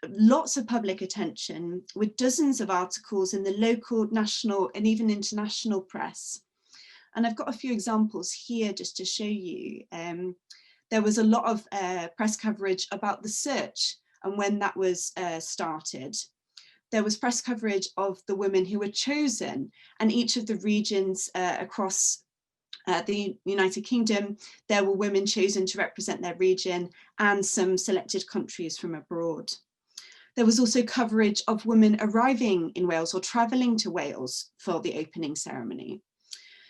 lots of public attention, with dozens of articles in the local, national, and even international press. And I've got a few examples here just to show you. There was a lot of press coverage about the search and when that was started. There was press coverage of the women who were chosen, and each of the regions across the United Kingdom, there were women chosen to represent their region and some selected countries from abroad. There was also coverage of women arriving in Wales or travelling to Wales for the opening ceremony.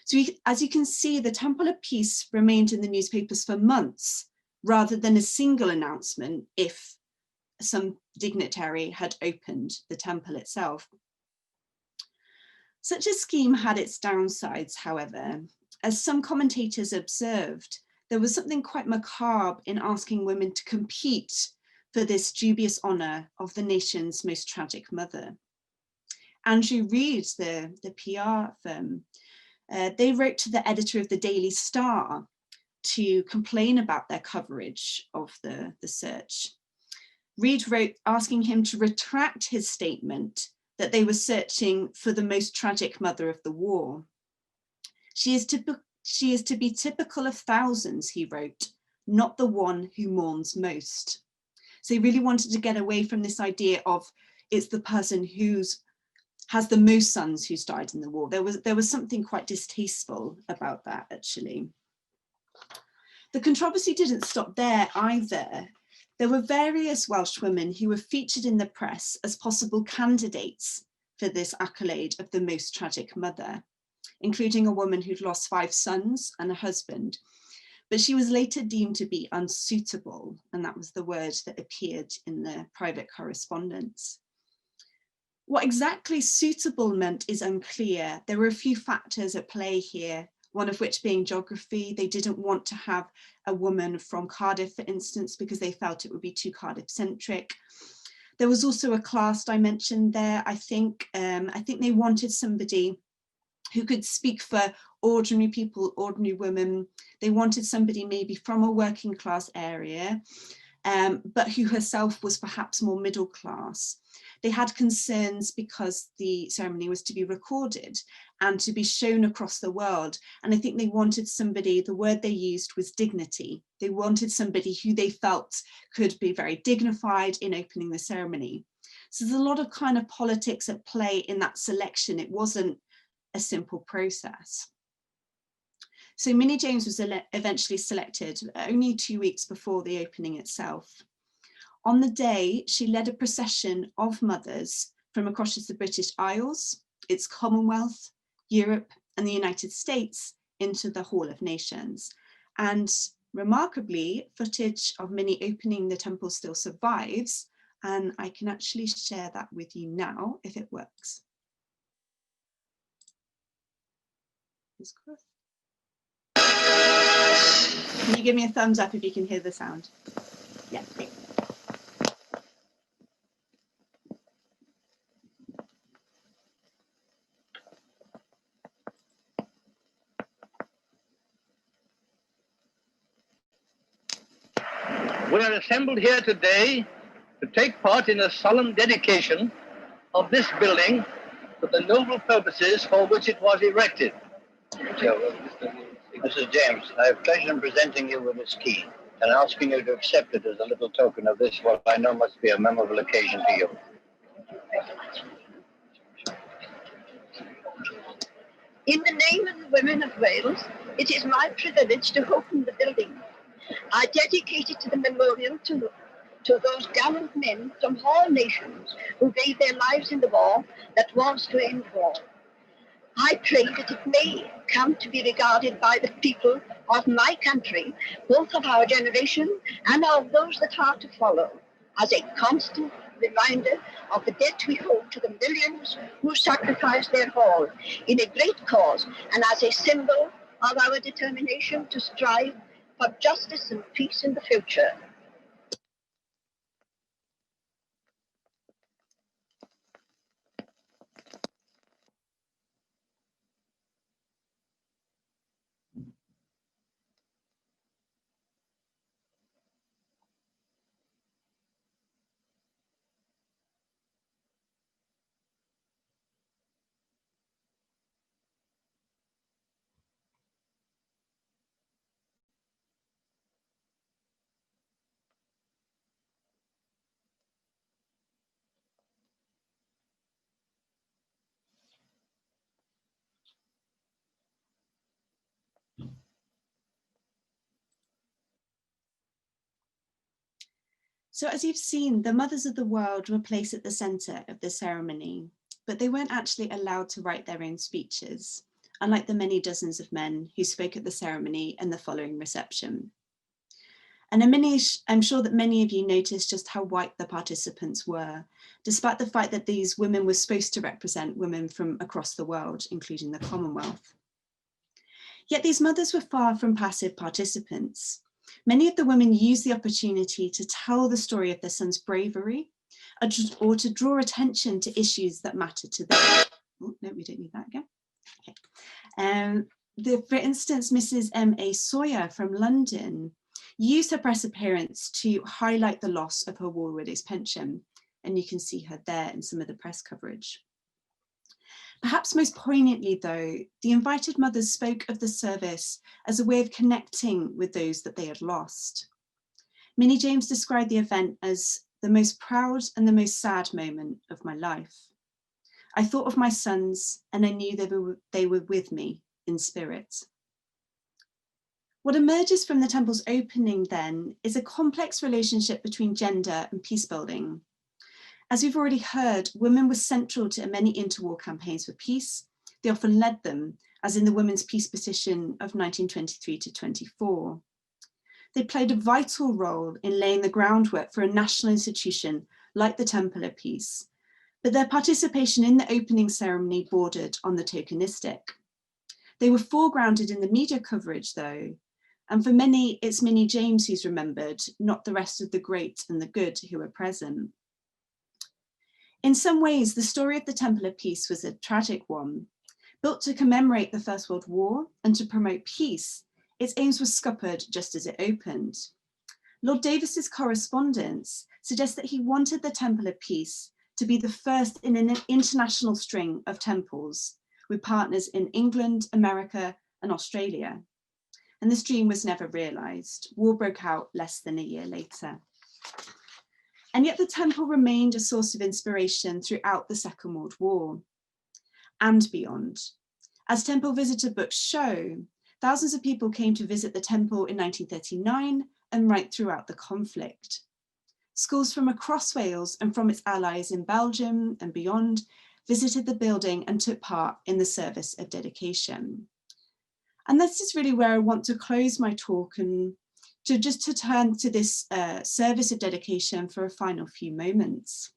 So as you can see, the Temple of Peace remained in the newspapers for months, rather than a single announcement if some dignitary had opened the temple itself. Such a scheme had its downsides, however. As some commentators observed, there was something quite macabre in asking women to compete for this dubious honour of the nation's most tragic mother. Andrew Reid, the PR firm, they wrote to the editor of the Daily Star to complain about their coverage of the search. Reid wrote asking him to retract his statement that they were searching for the most tragic mother of the war. She is to be typical of thousands, he wrote, not the one who mourns most. So he really wanted to get away from this idea of it's the person who's has the most sons who's died in the war. There was something quite distasteful about that, actually. The controversy didn't stop there either. There were various Welsh women who were featured in the press as possible candidates for this accolade of the most tragic mother, including a woman who'd lost 5 sons and a husband, but she was later deemed to be unsuitable, and that was the word that appeared in the private correspondence. What exactly suitable meant is unclear. There were a few factors at play here, one of which being geography. They didn't want to have a woman from Cardiff, for instance, because they felt it would be too Cardiff-centric. There was also a class dimension there, I think. I think they wanted somebody who could speak for ordinary people, ordinary women. They wanted somebody maybe from a working class area, but who herself was perhaps more middle class. They had concerns because the ceremony was to be recorded and to be shown across the world. And I think they wanted somebody, the word they used was dignity. They wanted somebody who they felt could be very dignified in opening the ceremony. So there's a lot of kind of politics at play in that selection. It wasn't a simple process. So Minnie James was eventually selected only 2 weeks before the opening itself. On the day, she led a procession of mothers from across the British Isles, its Commonwealth, Europe, and the United States into the Hall of Nations. And remarkably, footage of Minnie opening the temple still survives, and I can actually share that with you now if it works. Can you give me a thumbs up if you can hear the sound? Yeah, great. We are assembled here today to take part in a solemn dedication of this building to the noble purposes for which it was erected. Mrs. James, I have pleasure in presenting you with this key and asking you to accept it as a little token of this, what I know must be a memorable occasion to you. In the name of the women of Wales, it is my privilege to open the building. I dedicate it to the memorial to those gallant men from all nations who gave their lives in the war that was to end war. I pray that it may come to be regarded by the people of my country, both of our generation and of those that are to follow, as a constant reminder of the debt we hold to the millions who sacrificed their all in a great cause, and as a symbol of our determination to strive for justice and peace in the future. So as you've seen, the mothers of the world were placed at the centre of the ceremony, but they weren't actually allowed to write their own speeches, unlike the many dozens of men who spoke at the ceremony and the following reception. And I'm sure that many of you noticed just how white the participants were, despite the fact that these women were supposed to represent women from across the world, including the Commonwealth. Yet these mothers were far from passive participants. Many of the women used the opportunity to tell the story of their son's bravery or to draw attention to issues that mattered to them. Oh, no, we don't need that again. Okay. For instance, Mrs. M.A. Sawyer from London used her press appearance to highlight the loss of her war widow's pension. And you can see her there in some of the press coverage. Perhaps most poignantly though, the invited mothers spoke of the service as a way of connecting with those that they had lost. Minnie James described the event as the most proud and the most sad moment of my life. I thought of my sons and I knew they were with me in spirit. What emerges from the temple's opening then is a complex relationship between gender and peace building. As we've already heard, women were central to many interwar campaigns for peace. They often led them, as in the Women's Peace Petition of 1923 to 24. They played a vital role in laying the groundwork for a national institution like the Temple of Peace, but their participation in the opening ceremony bordered on the tokenistic. They were foregrounded in the media coverage though, and for many, it's Minnie James who's remembered, not the rest of the great and the good who were present. In some ways, the story of the Temple of Peace was a tragic one. Built to commemorate the First World War and to promote peace, its aims were scuppered just as it opened. Lord Davis's correspondence suggests that he wanted the Temple of Peace to be the first in an international string of temples with partners in England, America, and Australia. And this dream was never realised. War broke out less than a year later. And yet the temple remained a source of inspiration throughout the Second World War and beyond. As temple visitor books show, thousands of people came to visit the temple in 1939 and right throughout the conflict. Schools from across Wales and from its allies in Belgium and beyond visited the building and took part in the service of dedication. And this is really where I want to close my talk and to turn to this service of dedication for a final few moments.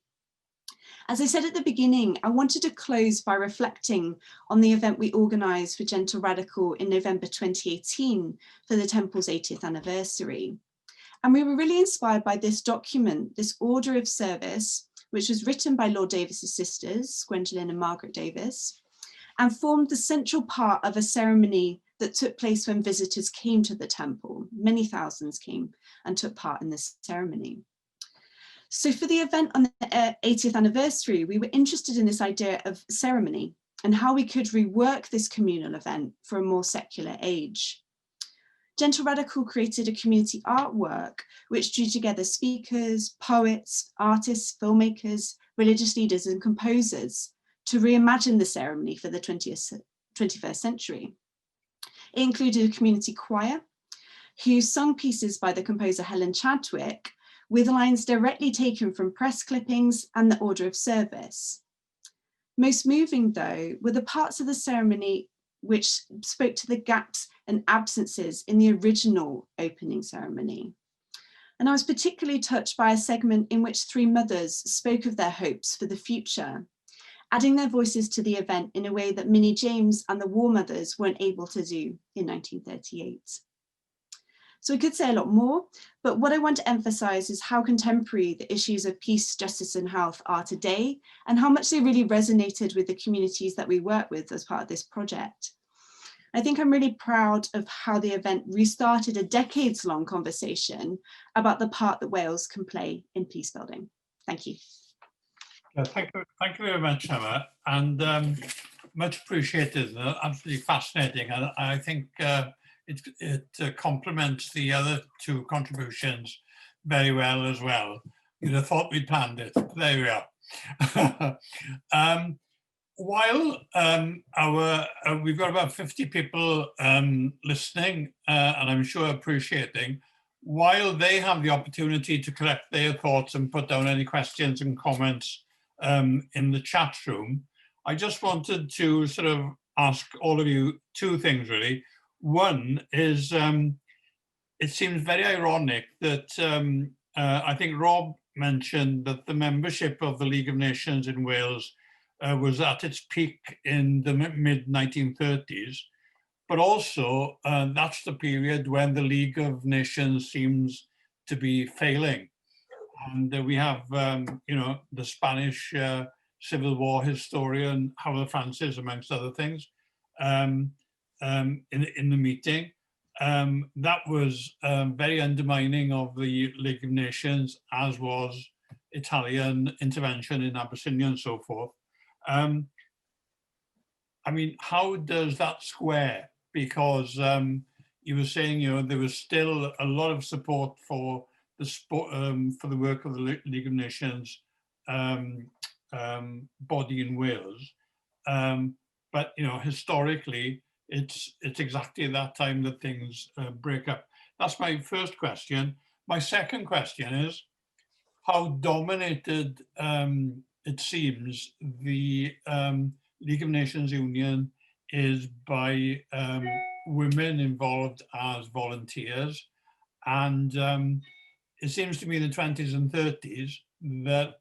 As I said at the beginning, I wanted to close by reflecting on the event we organised for Gentle Radical in November 2018 for the Temple's 80th anniversary. And we were really inspired by this document, this order of service, which was written by Lord Davis's sisters, Gwendolyn and Margaret Davis, and formed the central part of a ceremony that took place when visitors came to the temple. Many thousands came and took part in this ceremony. So for the event on the 80th anniversary, we were interested in this idea of ceremony and how we could rework this communal event for a more secular age. Gentle Radical created a community artwork which drew together speakers, poets, artists, filmmakers, religious leaders and composers to reimagine the ceremony for the 21st century. It included a community choir who sung pieces by the composer Helen Chadwick with lines directly taken from press clippings and the order of service. Most moving though were the parts of the ceremony which spoke to the gaps and absences in the original opening ceremony. And I was particularly touched by a segment in which three mothers spoke of their hopes for the future, adding their voices to the event in a way that Minnie James and the War Mothers weren't able to do in 1938. So we could say a lot more, but what I want to emphasize is how contemporary the issues of peace, justice and health are today, and how much they really resonated with the communities that we work with as part of this project. I think I'm really proud of how the event restarted a decades-long conversation about the part that Wales can play in peace building. Thank you. Thank you very much, Emma, and much appreciated. Absolutely fascinating, and I think it complements the other two contributions very well as well. You'd have thought we'd planned it. There we are. While we've got about 50 people listening, and I'm sure appreciating, while they have the opportunity to collect their thoughts and put down any questions and comments in the chat room, I just wanted to sort of ask all of you two things, really. One is, it seems very ironic that I think Rob mentioned that the membership of the League of Nations in Wales was at its peak in the mid-1930s, but also that's the period when the League of Nations seems to be failing. And we have, you know, the Spanish Civil War historian, Howard Francis, amongst other things, in the meeting. That was very undermining of the League of Nations, as was Italian intervention in Abyssinia and so forth. I mean, how does that square? Because you were saying, you know, there was still a lot of support for the for the work of the League of Nations body in Wales, but you know, historically, it's exactly that time that things break up. That's my first question. My second question is, how dominated it seems the League of Nations Union is by women involved as volunteers. And it seems to me in the 20s and 30s that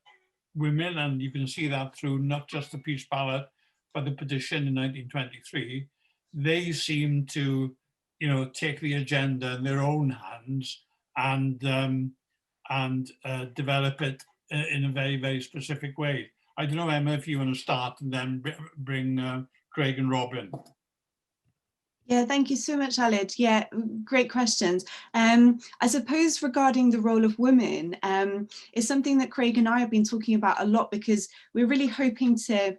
women, and you can see that through not just the Peace Ballot, but the petition in 1923, they seem to, you know, take the agenda in their own hands and develop it in a very, very specific way. I don't know, Emma, if you want to start and then bring Craig and Robin. Yeah, thank you so much, Aled. Yeah, great questions. I suppose regarding the role of women, is something that Craig and I have been talking about a lot, because we're really hoping to,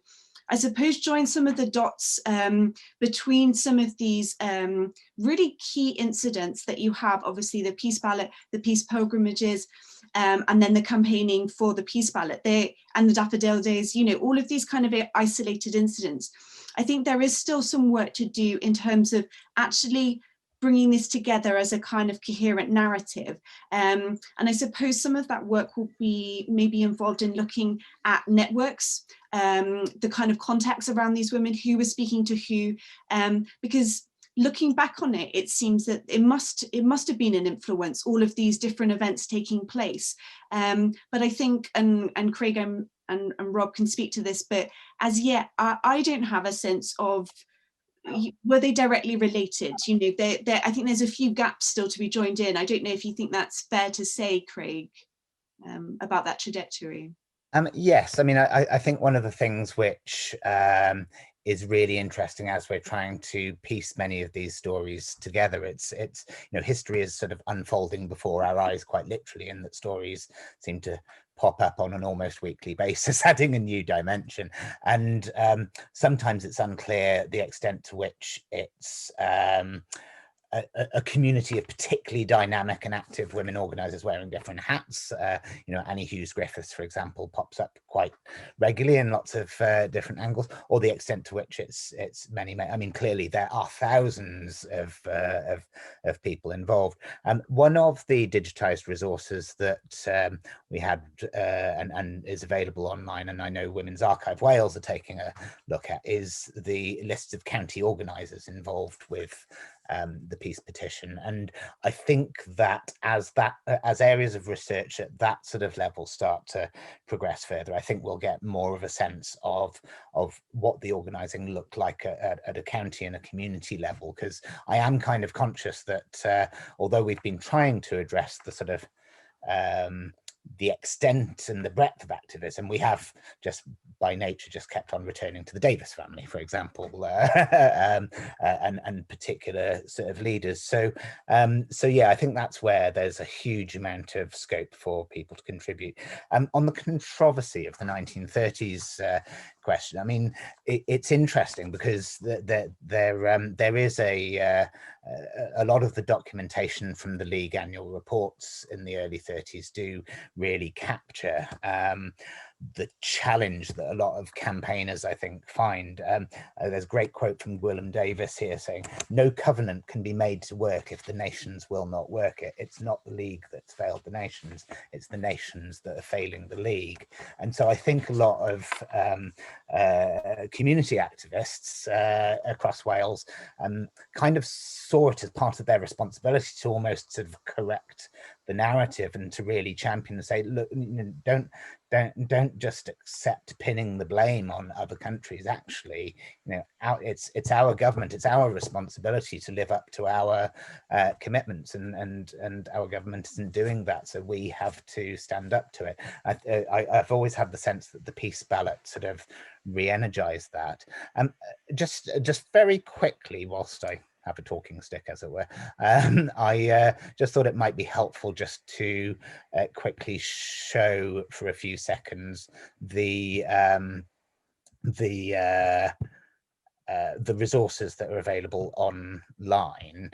I suppose, join some of the dots between some of these really key incidents that you have, obviously the Peace Ballot, the peace pilgrimages, and then the campaigning for the Peace Ballot, and the Daffodil Days, you know, all of these kind of isolated incidents. I think there is still some work to do in terms of actually bringing this together as a kind of coherent narrative. And I suppose some of that work will be maybe involved in looking at networks, the kind of contacts around these women, who was speaking to who, because looking back on it, it seems that it must have been an influence, all of these different events taking place. But I think, and Craig and Rob can speak to this, but as yet, I don't have a sense of, were they directly related? You know, I think there's a few gaps still to be joined in. I don't know if you think that's fair to say, Craig, about that trajectory. Yes, I mean, I think one of the things which is really interesting as we're trying to piece many of these stories together, it's you know, history is sort of unfolding before our eyes, quite literally, and that stories seem to pop up on an almost weekly basis, adding a new dimension. And sometimes it's unclear the extent to which it's a community of particularly dynamic and active women organisers wearing different hats. You know, Annie Hughes-Griffiths, for example, pops up quite regularly in lots of different angles, or the extent to which it's many. I mean, clearly there are thousands of people involved. One of the digitised resources that we had and is available online, and I know Women's Archive Wales are taking a look at, is the lists of county organisers involved with the peace petition. And I think that as areas of research at that sort of level start to progress further, I think we'll get more of a sense of what the organising looked like at a county and a community level, because I am kind of conscious that although we've been trying to address the sort of the extent and the breadth of activism, we have just by nature just kept on returning to the Davis family, for example, and particular sort of leaders. So yeah, I think that's where there's a huge amount of scope for people to contribute. On the controversy of the 1930s question, I mean, it's interesting because there is a lot of the documentation from the League annual reports in the early 30s do really capture the challenge that a lot of campaigners, I think, find. There's a great quote from Willem Davis here saying, "No covenant can be made to work if the nations will not work it. It's not the League that's failed the nations, it's the nations that are failing the League." And so I think a lot of community activists across Wales kind of saw it as part of their responsibility to almost sort of correct the narrative and to really champion and say, look, don't just accept pinning the blame on other countries. Actually, it's our government, it's our responsibility to live up to our commitments, and our government isn't doing that, so we have to stand up to it. I've always had the sense that the Peace Ballot sort of re-energized that. Just very quickly, whilst I have a talking stick, as it were, I just thought it might be helpful just to quickly show for a few seconds the resources that are available online.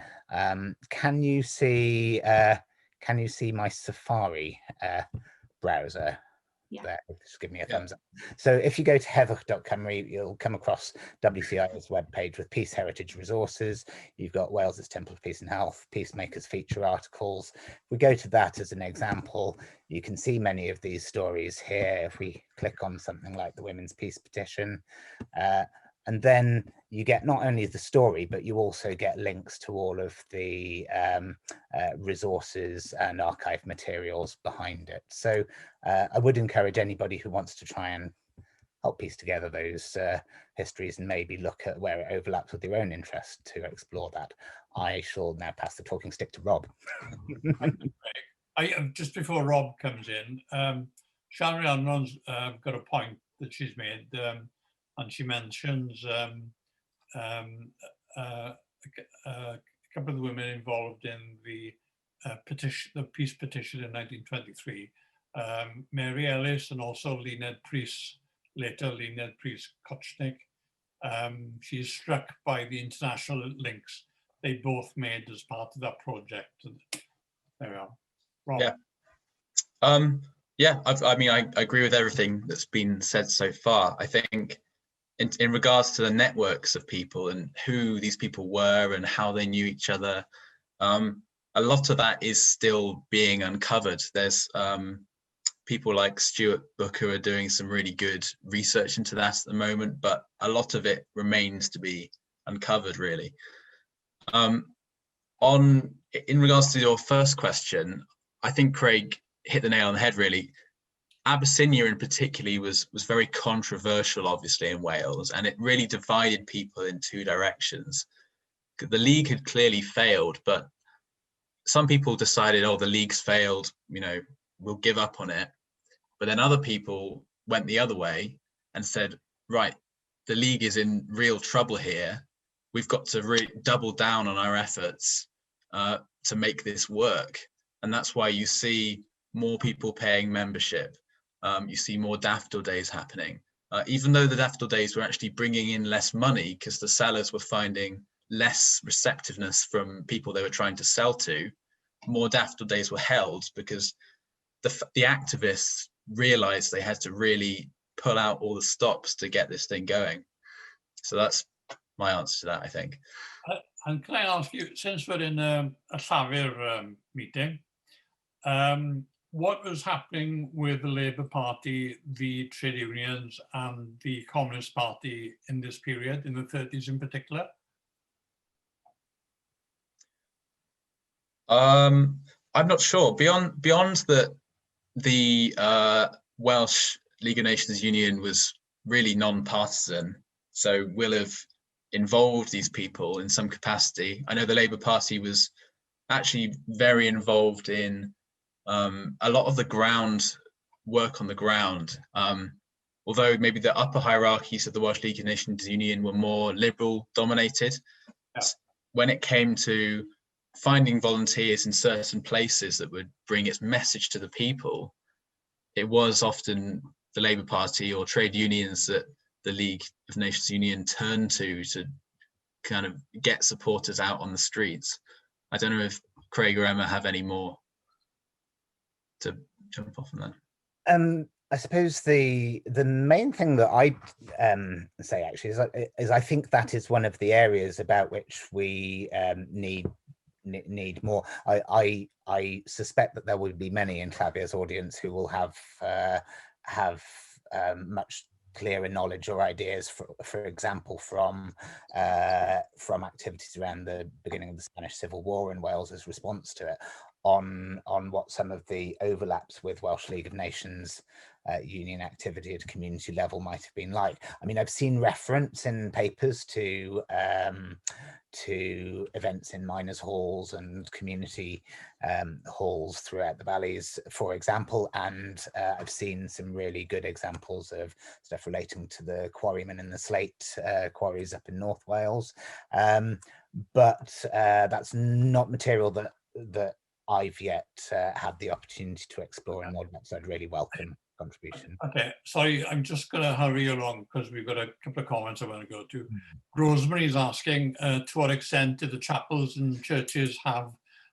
Can you see my Safari browser? Yeah. There, just give me a thumbs up. So if you go to heather.cymru, you'll come across WCI's webpage with Peace Heritage Resources. You've got Wales's Temple of Peace and Health, Peacemakers feature articles. If we go to that as an example, you can see many of these stories here. If we click on something like the Women's Peace Petition, and then you get not only the story, but you also get links to all of the resources and archive materials behind it. So I would encourage anybody who wants to try and help piece together those histories and maybe look at where it overlaps with your own interest to explore that. I shall now pass the talking stick to Rob. Just before Rob comes in, Sharon Rhiannon's got a point that she's made. And she mentions a couple of the women involved in the petition, the peace petition in 1923, Mary Ellis and also Lyned Pris, later Lyned Pris Kochnik. She's struck by the international links they both made as part of that project. And there we are. Rob. Yeah. I mean, I agree with everything that's been said so far. I think in regards to the networks of people and who these people were and how they knew each other, a lot of that is still being uncovered. There's people like Stuart Book who are doing some really good research into that at the moment, but a lot of it remains to be uncovered, really. In regards to your first question, I think Craig hit the nail on the head, really. Abyssinia in particular was very controversial, obviously, in Wales, and it really divided people in two directions. The League had clearly failed, but some people decided, oh, the League's failed, we'll give up on it. But then other people went the other way and said, right, the League is in real trouble here. We've got to really double down on our efforts to make this work. And that's why you see more people paying membership. You see more Daffodil Days happening, even though the Daffodil Days were actually bringing in less money because the sellers were finding less receptiveness from people they were trying to sell to. More Daffodil Days were held because the activists realized they had to really pull out all the stops to get this thing going. So that's my answer to that, I think. And can I ask you, since we're in a Llafur meeting, what was happening with the Labour Party, the trade unions and the Communist Party in this period, in the 30s in particular? I'm not sure. Beyond the Welsh League of Nations Union was really non-partisan, so will have involved these people in some capacity. I know the Labour Party was actually very involved in a lot of the ground work on the ground, although maybe the upper hierarchies of the Welsh League of Nations Union were more liberal dominated. Yeah. When it came to finding volunteers in certain places that would bring its message to the people, it was often the Labour Party or trade unions that the League of Nations Union turned to kind of get supporters out on the streets. I don't know if Craig or Emma have any more to jump off on that. I suppose the main thing that I say actually is I think that is one of the areas about which we need more. I suspect that there will be many in Xavier's audience who will have much clearer knowledge or ideas, for example, from activities around the beginning of the Spanish Civil War and Wales's response to it, on what some of the overlaps with Welsh League of Nations union activity at a community level might have been like. I mean, I've seen reference in papers to events in miners' halls and community halls throughout the valleys, for example, and I've seen some really good examples of stuff relating to the quarrymen in the slate quarries up in North Wales, but that's not material that I've yet had the opportunity to explore in more depth. So I'd really welcome contribution. Okay, sorry, I'm just going to hurry along because we've got a couple of comments I want to go to. Rosemary's asking to what extent did the chapels and churches have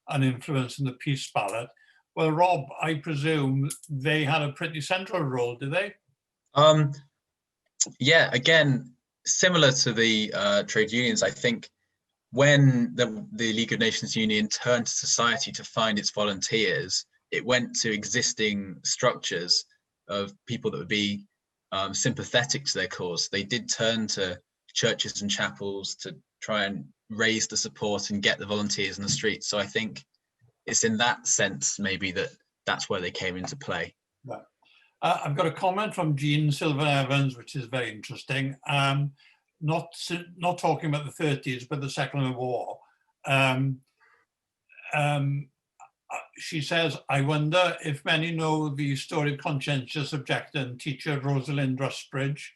an influence in the Peace Ballot? Well, Rob, I presume they had a pretty central role, did they? Yeah, again, similar to the trade unions, I think when the League of Nations Union turned to society to find its volunteers, it went to existing structures of people that would be sympathetic to their cause. They did turn to churches and chapels to try and raise the support and get the volunteers in the streets. So I think it's in that sense maybe that's where they came into play. Right. I've got a comment from Jean Silver Evans, which is very interesting. Not talking about the 30s, but the Second World War. She says, I wonder if many know the storied conscientious objector and teacher Rosalind Rusbridge,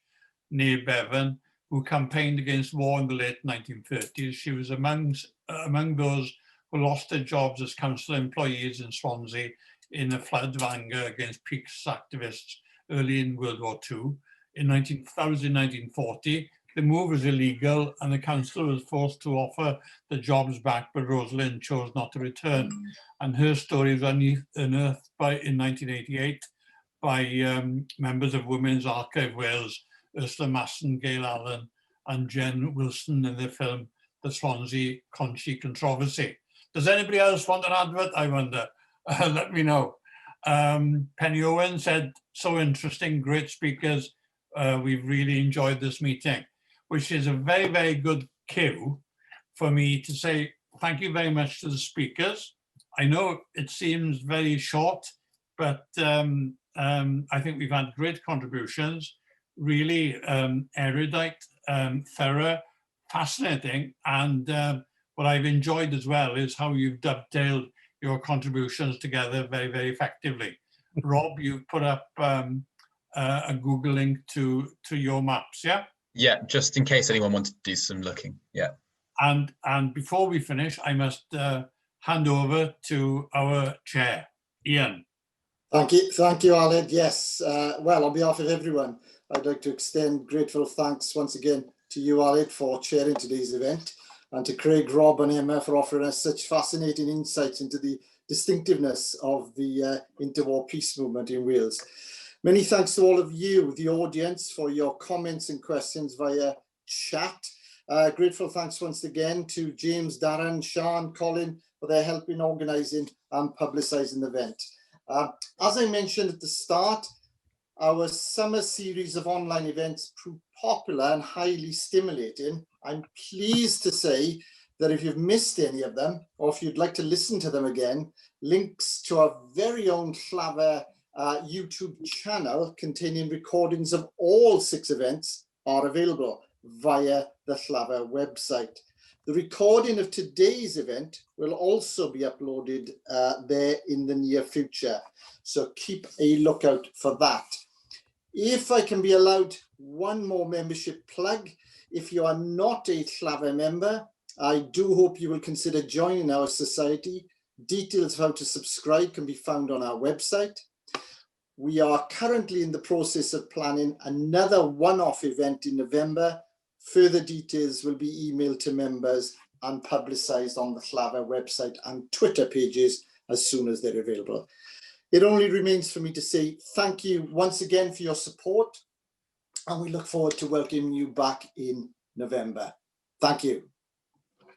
near Bevan, who campaigned against war in the late 1930s. She was among those who lost their jobs as council employees in Swansea in a flood of anger against peace activists early in World War II. In 1940, the move was illegal and the council was forced to offer the jobs back, but Rosalind chose not to return. And her story was unearthed in 1988 by members of Women's Archive Wales, Ursula Masson, Gail Allen, and Jen Wilson in the film The Swansea Conchi Controversy. Does anybody else want an advert, I wonder? Let me know. Penny Owen said, so interesting, great speakers. We've really enjoyed this meeting, which is a very, very good cue for me to say thank you very much to the speakers. I know it seems very short, but I think we've had great contributions, really erudite, thorough, fascinating. And what I've enjoyed as well is how you've dovetailed your contributions together very, very effectively. Rob, you've put up a Google link to your maps, yeah? Yeah, just in case anyone wanted to do some looking, yeah. And before we finish, I must hand over to our chair, Ian. Thank you, Aled. Yes, well, on behalf of everyone, I'd like to extend grateful thanks once again to you, Aled, for chairing today's event, and to Craig, Rob and Emma for offering us such fascinating insights into the distinctiveness of the interwar peace movement in Wales. Many thanks to all of you, the audience, for your comments and questions via chat. Grateful thanks once again to James, Darren, Sean, Colin for their help in organising and publicising the event. As I mentioned at the start, our summer series of online events proved popular and highly stimulating. I'm pleased to say that if you've missed any of them, or if you'd like to listen to them again, links to our very own Llafur YouTube channel containing recordings of all 6 events are available via the Llafur website. The recording of today's event will also be uploaded there in the near future, so keep a lookout for that. If I can be allowed one more membership plug, if you are not a Llafur member, I do hope you will consider joining our society. Details of how to subscribe can be found on our website. We are currently in the process of planning another one-off event in November. Further details will be emailed to members and publicised on the Llafur website and Twitter pages as soon as they're available. It only remains for me to say thank you once again for your support, and we look forward to welcoming you back in November. Thank you.